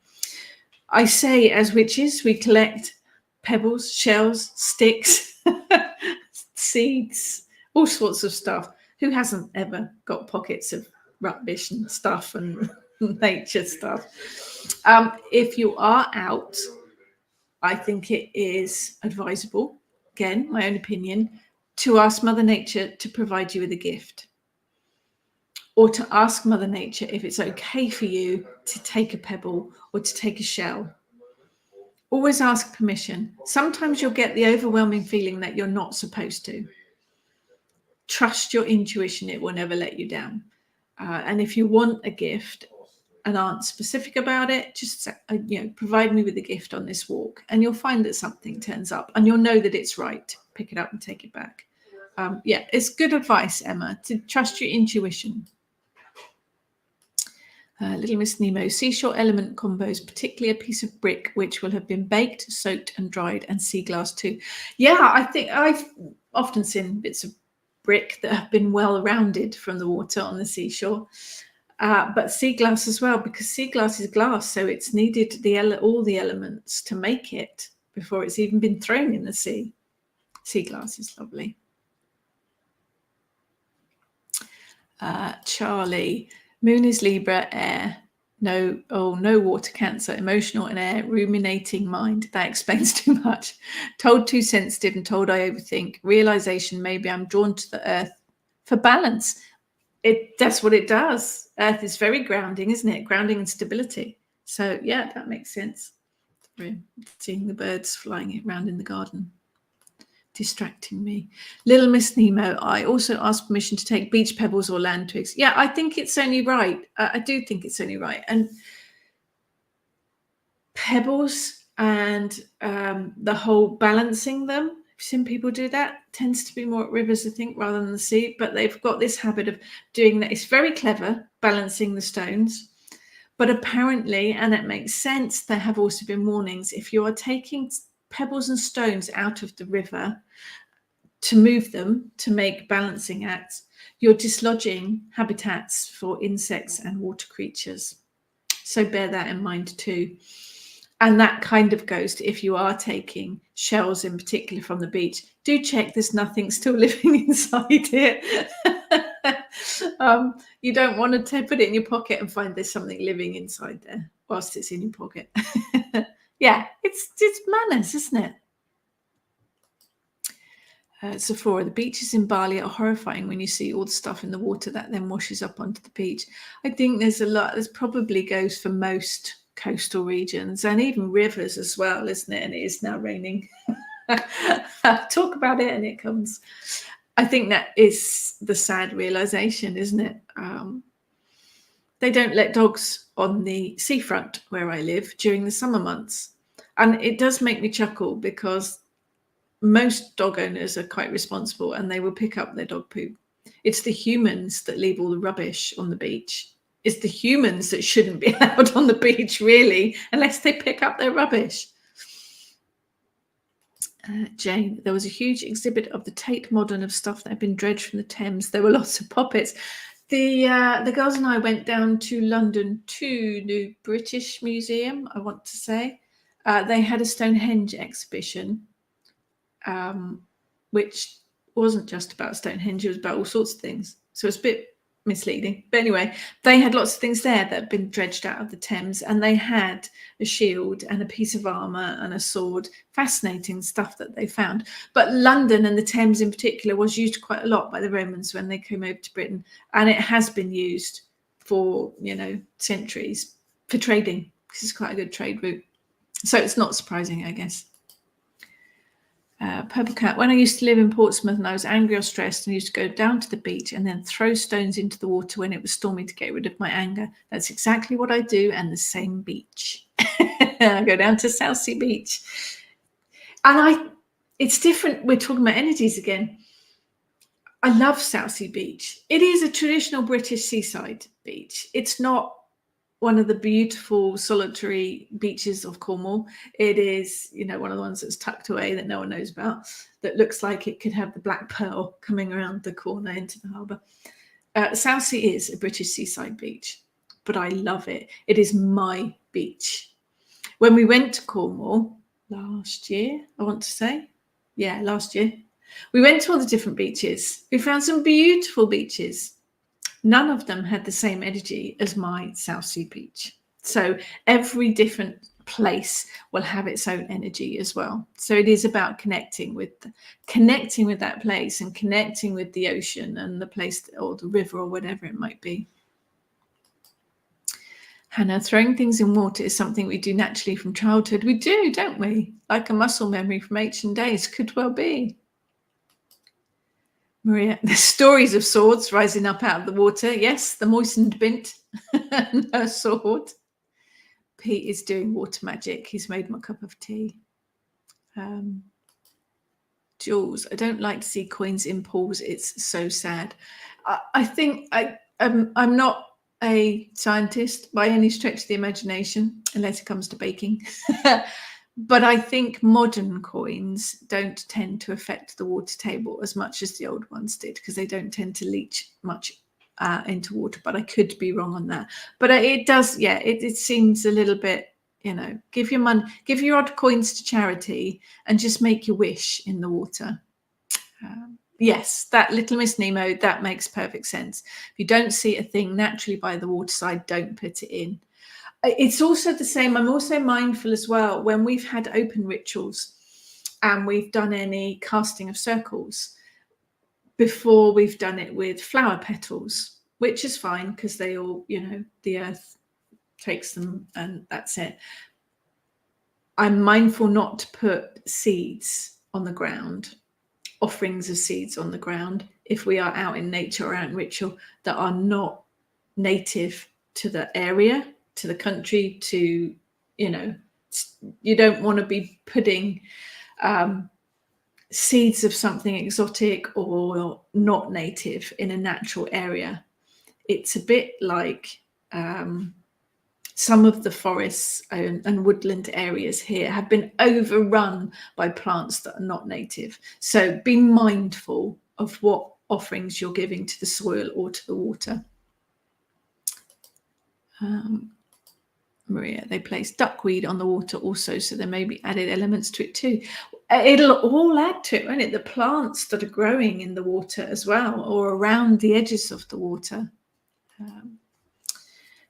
I say, as witches, we collect pebbles, shells, sticks, seeds, all sorts of stuff. Who hasn't ever got pockets of rubbish and stuff and nature stuff? If you are out, I think it is advisable, again, my own opinion, to ask Mother Nature to provide you with a gift, or to ask Mother Nature if it's okay for you to take a pebble or to take a shell. Always ask permission. Sometimes you'll get the overwhelming feeling that you're not supposed to. Trust your intuition. It will never let you down. And if you want a gift and aren't specific about it, just provide me with a gift on this walk, and you'll find that something turns up, and you'll know that it's right. Pick it up and take it back. It's good advice, Emma, to trust your intuition. Little Miss Nemo, seashore element combos, particularly a piece of brick which will have been baked, soaked and dried, and sea glass too. Yeah, I think I've often seen bits of brick that have been well rounded from the water on the seashore. But sea glass as well, because sea glass is glass, so it's needed all the elements to make it before it's even been thrown in the sea. Sea glass is lovely. Charlie, moon is Libra, air. No water, Cancer, emotional and air, ruminating mind. That explains too much. Told too sensitive and told I overthink. Realization, maybe I'm drawn to the earth for balance. That's what it does. Earth is very grounding, isn't it? Grounding and stability. So yeah, that makes sense. We're seeing the birds flying around in the garden, distracting me. Little Miss Nemo, I also asked permission to take beach pebbles or land twigs. Yeah, I think it's only right. I do think it's only right. And pebbles and the whole balancing them, I've seen people do that, tends to be more at rivers, I think, rather than the sea. But they've got this habit of doing that. It's very clever, balancing the stones. But apparently, and it makes sense, there have also been warnings. If you are taking pebbles and stones out of the river to move them to make balancing acts, you're dislodging habitats for insects and water creatures. So bear that in mind too. And that kind of goes to if you are taking shells in particular from the beach, do check there's nothing still living inside it. You don't want to put it in your pocket and find there's something living inside there whilst it's in your pocket. Yeah, it's manners, isn't it? Sephora, the beaches in Bali are horrifying when you see all the stuff in the water that then washes up onto the beach. I think there's a lot, this probably goes for most coastal regions and even rivers as well, isn't it? And it is now raining. Talk about it and it comes. I think that is the sad realization, isn't it? They don't let dogs on the seafront where I live during the summer months. And it does make me chuckle because most dog owners are quite responsible and they will pick up their dog poop. It's the humans that leave all the rubbish on the beach. It's the humans that shouldn't be allowed on the beach, really, unless they pick up their rubbish. Jane, there was a huge exhibit of the Tate Modern of stuff that had been dredged from the Thames. There were lots of poppets. The girls and I went down to London to the British Museum, I want to say. They had a Stonehenge exhibition, which wasn't just about Stonehenge, it was about all sorts of things. So it's a bit misleading. But anyway, they had lots of things there that had been dredged out of the Thames, and they had a shield and a piece of armour and a sword. Fascinating stuff that they found. But London and the Thames in particular was used quite a lot by the Romans when they came over to Britain, and it has been used for, centuries for trading, because it's quite a good trade route. So it's not surprising, I guess. Purple Cat, when I used to live in Portsmouth and I was angry or stressed, and used to go down to the beach and then throw stones into the water when it was stormy to get rid of my anger. That's exactly what I do, and the same beach. I go down to Southsea Beach. And it's different. We're talking about energies again. I love Southsea Beach. It is a traditional British seaside beach. It's not one of the beautiful solitary beaches of Cornwall. It is, one of the ones that's tucked away that no one knows about, that looks like it could have the Black Pearl coming around the corner into the harbour. Southsea is a British seaside beach, but I love it. It is my beach. When we went to Cornwall last year, I want to say, last year, we went to all the different beaches. We found some beautiful beaches. None of them had the same energy as my Southsea Beach. So every different place will have its own energy as well. So it is about connecting with that place and connecting with the ocean and the place or the river or whatever it might be. Hannah, throwing things in water is something we do naturally from childhood. We do, don't we? Like a muscle memory from ancient days. Could well be. Maria, the stories of swords rising up out of the water. Yes, the moistened bint and her sword. Pete is doing water magic. He's made my cup of tea. Jules, I don't like to see coins in pools. It's so sad. I think I'm not a scientist by any stretch of the imagination, unless it comes to baking. But I think modern coins don't tend to affect the water table as much as the old ones did, because they don't tend to leach much into water. But I could be wrong on that. But it does, it seems a little bit, give your odd coins to charity and just make your wish in the water. Yes, that Little Miss Nemo, that makes perfect sense. If you don't see a thing naturally by the waterside, don't put it in. It's also the same. I'm also mindful as well when we've had open rituals and we've done any casting of circles. Before, we've done it with flower petals, which is fine because they all, the earth takes them and that's it. I'm mindful not to put seeds on the ground, offerings of seeds on the ground, if we are out in nature or out in ritual that are not native to the area, to the country, to, you don't want to be putting seeds of something exotic or not native in a natural area. It's a bit like some of the forests and woodland areas here have been overrun by plants that are not native. So be mindful of what offerings you're giving to the soil or to the water. Maria, they place duckweed on the water also, so there may be added elements to it too. It'll all add to it, won't it? The plants that are growing in the water as well, or around the edges of the water.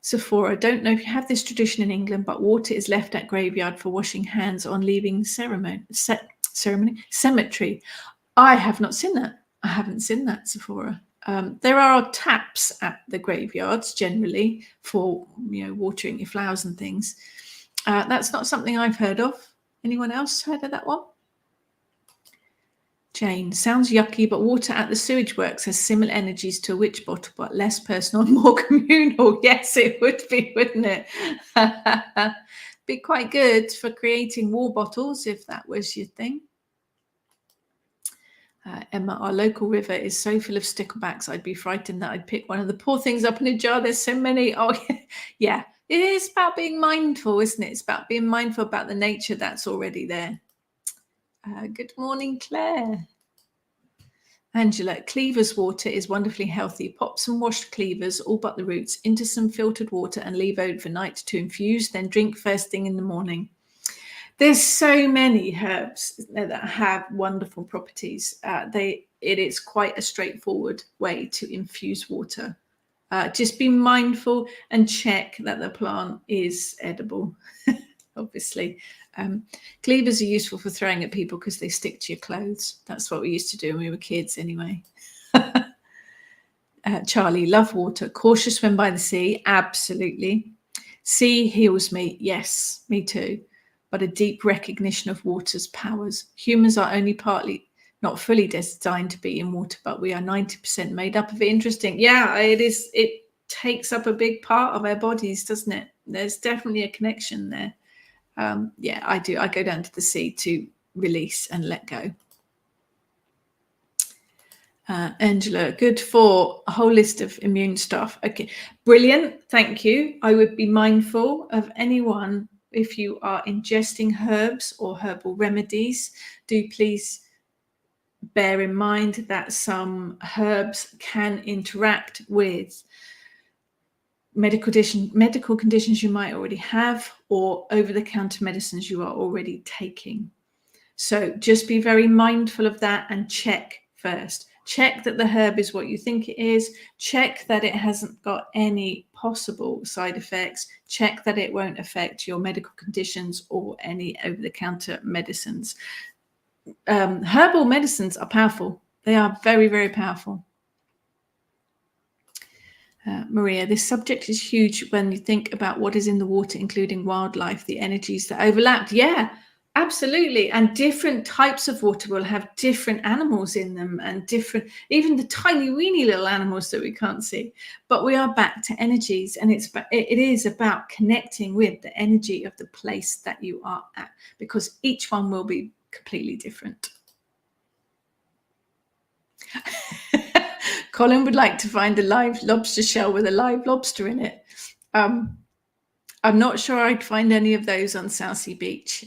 Sephora, don't know if you have this tradition in England, but water is left at graveyard for washing hands on leaving cemetery. I have not seen that. I haven't seen that, Sephora. There are taps at the graveyards generally for watering your flowers and things. That's not something I've heard of. Anyone else heard of that one? Jane, sounds yucky, but water at the sewage works has similar energies to a witch bottle, but less personal and more communal. Yes, it would be, wouldn't it? Be quite good for creating war bottles if that was your thing. Emma, our local river is so full of sticklebacks, I'd be frightened that I'd pick one of the poor things up in a jar. There's so many. Oh, yeah. It is about being mindful, isn't it? It's about being mindful about the nature that's already there. Good morning, Claire. Angela, cleavers water is wonderfully healthy. Pop some washed cleavers, all but the roots, into some filtered water and leave overnight to infuse, then drink first thing in the morning. There's so many herbs that have wonderful properties. It is quite a straightforward way to infuse water. Just be mindful and check that the plant is edible, obviously. Cleavers are useful for throwing at people because they stick to your clothes. That's what we used to do when we were kids anyway. Charlie, love water. Cautious when by the sea. Absolutely. Sea heals me. Yes, me too. But a deep recognition of water's powers. Humans are only partly, not fully designed to be in water, but we are 90% made up of it. Interesting. Yeah, it is. It takes up a big part of our bodies, doesn't it? There's definitely a connection there. Yeah, I do. I go down to the sea to release and let go. Angela, good for a whole list of immune stuff. Okay, brilliant. Thank you. I would be mindful of anyone, if you are ingesting herbs or herbal remedies, do please bear in mind that some herbs can interact with medical conditions you might already have, or over-the-counter medicines you are already taking. So just be very mindful of that and check first. Check that the herb is what you think it is. Check that it hasn't got any possible side effects. Check that it won't affect your medical conditions or any over-the-counter medicines. Herbal medicines are powerful. They are very, very powerful. Maria, this subject is huge when you think about what is in the water, including wildlife, the energies that overlap. Yeah, absolutely. And different types of water will have different animals in them, and different, even the tiny weeny little animals that we can't see. But we are back to energies, and it is about connecting with the energy of the place that you are at, because each one will be completely different. Colin would like to find a live lobster shell with a live lobster in it. I'm not sure I'd find any of those on Southsea Beach.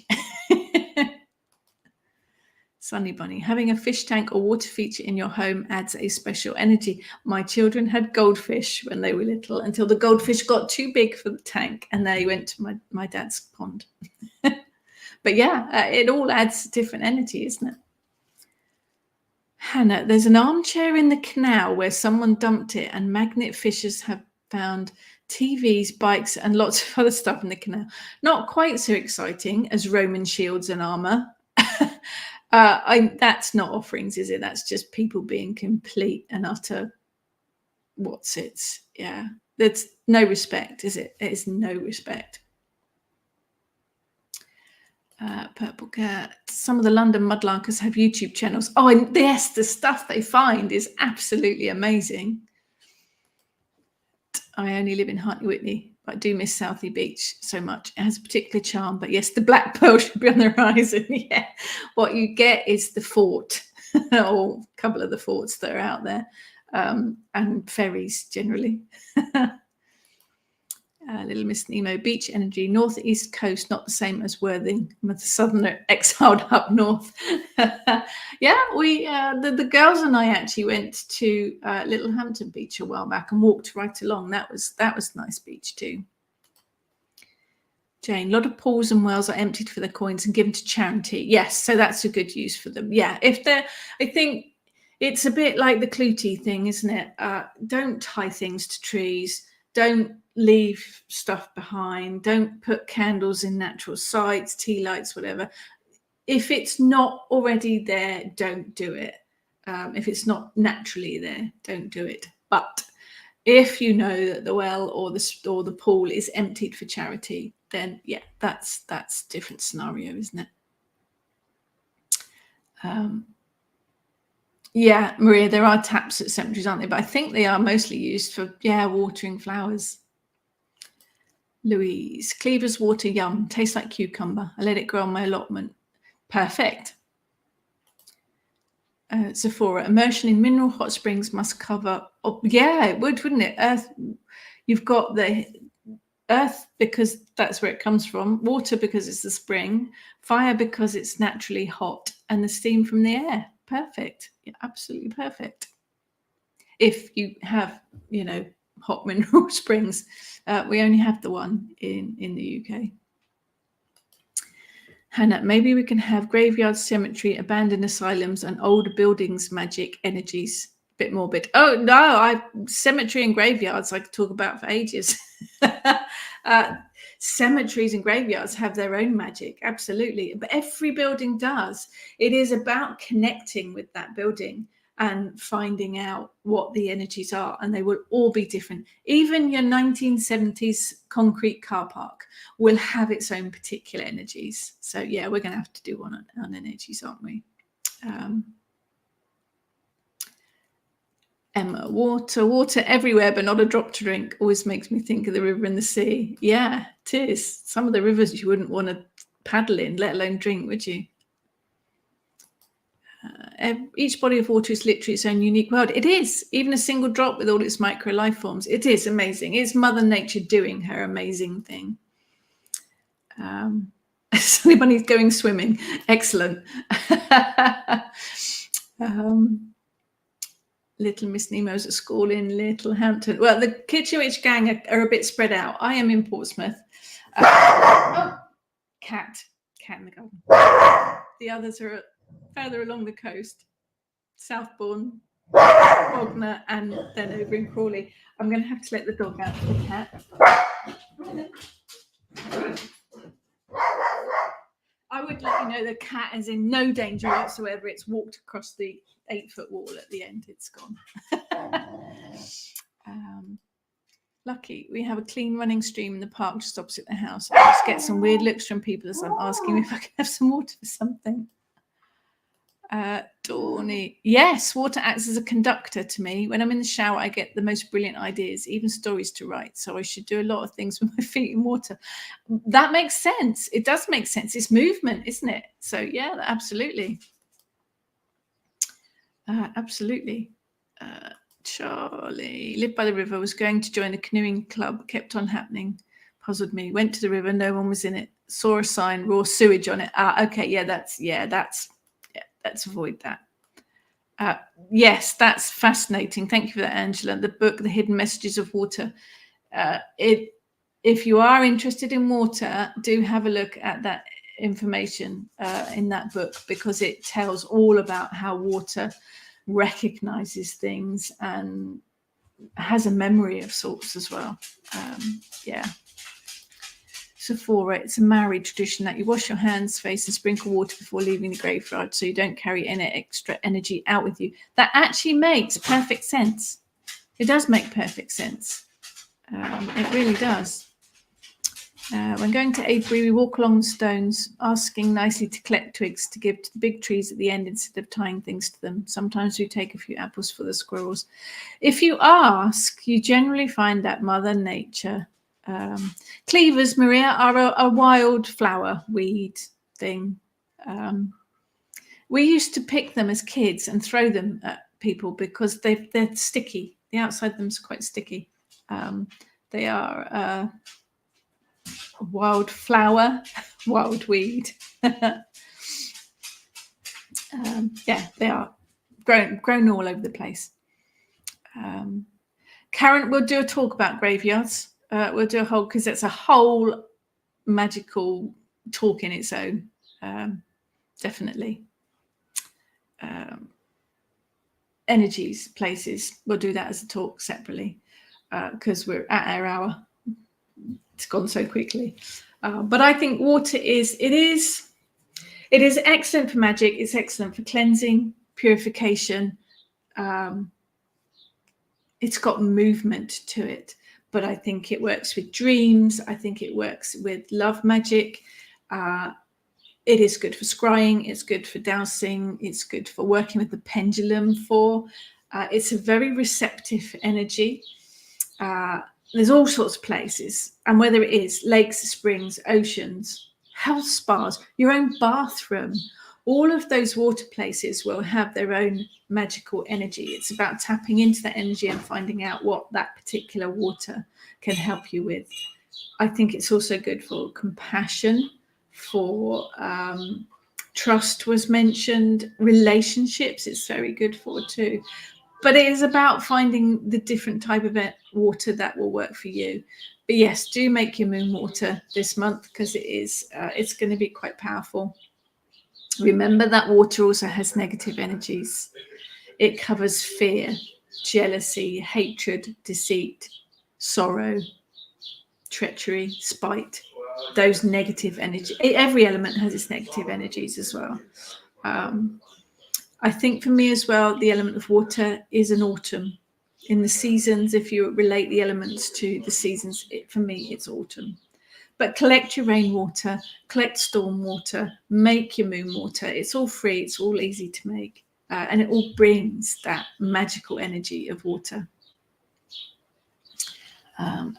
Sunny Bunny, having a fish tank or water feature in your home adds a special energy. My children had goldfish when they were little, until the goldfish got too big for the tank and they went to my dad's pond. But yeah, it all adds different energy, isn't it? Hannah, there's an armchair in the canal where someone dumped it, and magnet fishers have found TVs, bikes, and lots of other stuff in the canal. Not quite so exciting as Roman shields and armor. That's not offerings, is it? That's just people being complete and utter yeah. There's no respect, is it? It is no respect. Purple Cat. Some of the London mudlarkers have YouTube channels. Oh, and yes, the stuff they find is absolutely amazing. I only live in Hartley Whitney, but I do miss Southsea Beach so much. It has a particular charm. But yes, the black pearl should be on the horizon. Yeah, what you get is the fort, or a couple of the forts that are out there, and ferries generally. Little Miss Nemo, beach energy, northeast coast, not the same as Worthing. The southerner exiled up north. Yeah, we the girls and I actually went to Littlehampton Beach a while back and walked right along. That was a nice beach too. Jane, a lot of pools and wells are emptied for their coins and given to charity. Yes, so that's a good use for them. Yeah, if they're, I think it's a bit like the Clutie thing, isn't it? Don't tie things to trees. Don't leave stuff behind. Don't put candles in natural sites, tea lights, whatever. If it's not already there, don't do it. If it's not naturally there, don't do it. But if you know that the well or the pool is emptied for charity, then yeah, that's a different scenario, isn't it? Yeah, Maria, there are taps at cemeteries, aren't there? But I think they are mostly used for, watering flowers. Louise, Cleaver's water, yum, tastes like cucumber. I let it grow on my allotment. Perfect. Sephora, immersion in mineral hot springs must cover. Oh, yeah, it would, wouldn't it? Earth, you've got the earth because that's where it comes from. Water because it's the spring. Fire because it's naturally hot, and the steam from the air. Perfect. Yeah, absolutely perfect. If you have, hot mineral springs, we only have the one in the UK. Hannah, maybe we can have graveyard, cemetery, abandoned asylums, and older buildings magic energies. Bit morbid. Oh no, cemetery and graveyards I could talk about for ages. Cemeteries and graveyards have their own magic, absolutely. But every building does. It is about connecting with that building and finding out what the energies are, and they will all be different. Even your 1970s concrete car park will have its own particular energies. So yeah, we're going to have to do one on energies, aren't we? Emma, water everywhere, but not a drop to drink. Always makes me think of the river and the sea. Yeah, it is. Some of the rivers you wouldn't want to paddle in, let alone drink, would you? Each body of water is literally its own unique world. It is. Even a single drop with all its micro life forms. It is amazing. It's Mother Nature doing her amazing thing. Somebody's going swimming. Excellent. Little Miss Nemo's at school in Littlehampton. Well, the Kitchen Witch gang are a bit spread out. I am in Portsmouth. Cat in the garden. The others are further along the coast, Southbourne, Bognor, and then over in Crawley. I'm going to have to let the dog out for the cat. I would let you know the cat is in no danger whatsoever. It's walked across the 8-foot wall at the end. It's gone. Lucky we have a clean running stream in the park just opposite the house. I just get some weird looks from people as I'm asking if I can have some water for something. Dawny, yes, water acts as a conductor to me. When I'm in the shower, I get the most brilliant ideas, even stories to write. So I should do a lot of things with my feet in water. That makes sense. It does make sense. It's movement, isn't it? So yeah, absolutely. Absolutely. Charlie, lived by the river, was going to join a canoeing club, kept on happening, puzzled me. Went to the river, no one was in it. Saw a sign, raw sewage on it. Okay, let's avoid that. Yes, that's fascinating. Thank you for that, Angela. The book, The Hidden Messages of Water. If you are interested in water, do have a look at that information in that book, because it tells all about how water recognizes things and has a memory of sorts as well. Sephora, it's a married tradition that you wash your hands, face, and sprinkle water before leaving the graveyard so you don't carry any extra energy out with you. That actually makes perfect sense. It does make perfect sense. It really does. When going to Avebury, we walk along the stones, asking nicely to collect twigs to give to the big trees at the end instead of tying things to them. Sometimes we take a few apples for the squirrels. If you ask, you generally find that Mother Nature. Cleavers, Maria, are a wildflower weed thing. We used to pick them as kids and throw them at people because they're sticky. The outside of them is quite sticky. They are wildflower, wild weed. They are grown all over the place. Karen, we'll do a talk about graveyards. We'll do a whole, because it's a whole magical talk in its own. Definitely. Energies, places, we'll do that as a talk separately, because we're at our hour. It's gone so quickly. But I think water is excellent for magic. It's excellent for cleansing, purification. It's got movement to it, but I think it works with dreams. I think it works with love magic. It is good for scrying. It's good for dowsing. It's good for working with the pendulum. It's a very receptive energy. There's all sorts of places, and whether it is lakes, springs, oceans, health spas, your own bathroom, all of those water places will have their own magical energy. It's about tapping into that energy and finding out what that particular water can help you with. I think it's also good for compassion, for trust was mentioned, relationships it's very good for too. But it is about finding the different type of water that will work for you. But yes, do make your moon water this month, because it's going to be quite powerful. Remember that water also has negative energies. It covers fear, jealousy, hatred, deceit, sorrow, treachery, spite. Those negative energy. Every element has its negative energies as well. I think for me as well, the element of water is an autumn. In the seasons, if you relate the elements to the seasons, for me, it's autumn. But collect your rainwater, collect storm water, make your moon water. It's all free. It's all easy to make. And it all brings that magical energy of water.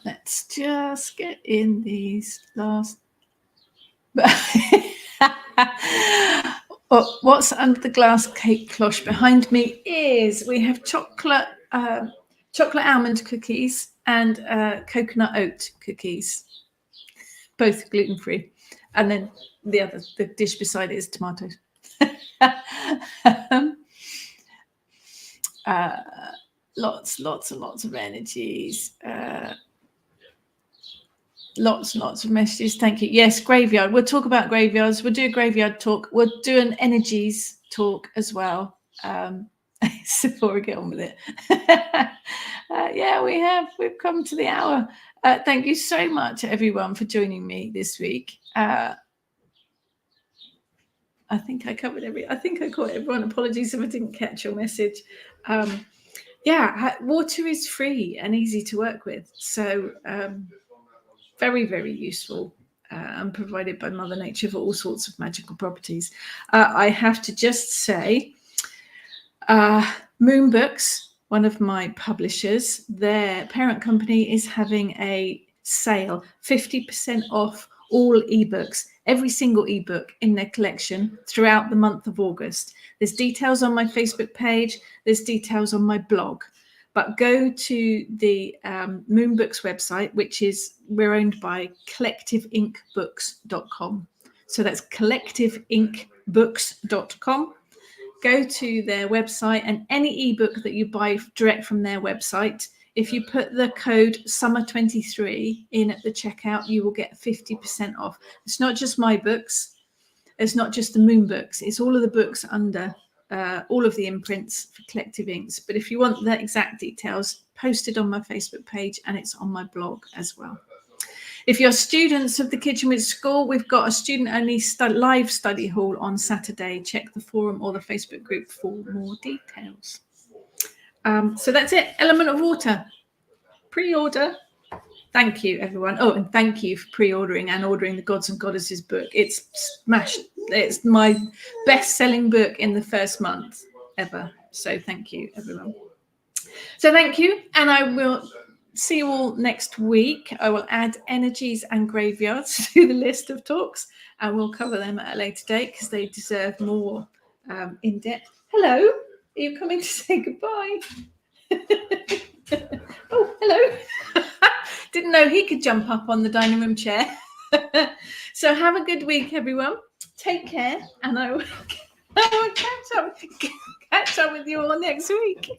Let's just get in these last. What's under the glass cake cloche behind me is we have chocolate almond cookies and coconut oat cookies, both gluten-free, and then the dish beside it is tomatoes. Lots of energies. Lots of messages. Thank you. Yes, graveyard. We'll talk about graveyards. We'll do a graveyard talk. We'll do an energies talk as well. Before we get on with it. Yeah, we've come to the hour. Thank you so much, everyone, for joining me this week. I think I caught everyone. Apologies if I didn't catch your message. Water is free and easy to work with. So very, very useful and provided by Mother Nature for all sorts of magical properties. I have to just say, Moon Books, one of my publishers, their parent company is having a sale, 50% off all ebooks, every single ebook in their collection throughout the month of August. There's details on my Facebook page, there's details on my blog. But go to the Moon Books website, we're owned by collectiveinkbooks.com. So that's collectiveinkbooks.com. Go to their website, and any ebook that you buy direct from their website, if you put the code SUMMER23 in at the checkout, you will get 50% off. It's not just my books. It's not just the Moon Books. It's all of the books under all of the imprints for Collective Inks. But if you want the exact details, posted on my Facebook page, and it's on my blog as well. If you're students of the Kitchen Witch School, we've got a student-only live study hall on Saturday. Check the forum or the Facebook group for more details. So that's it. Element of Water. Pre-order. Thank you, everyone. Oh, and thank you for pre-ordering and ordering the Gods and Goddesses book. It's smashed. It's my best-selling book in the first month ever. So thank you, everyone. So thank you, and I will see you all next week. I will add energies and graveyards to the list of talks, and we'll cover them at a later date because they deserve more in-depth. Hello, are you coming to say goodbye? Oh, hello. Didn't know he could jump up on the dining room chair. So have a good week, everyone. Take care, and I will catch up with you all next week.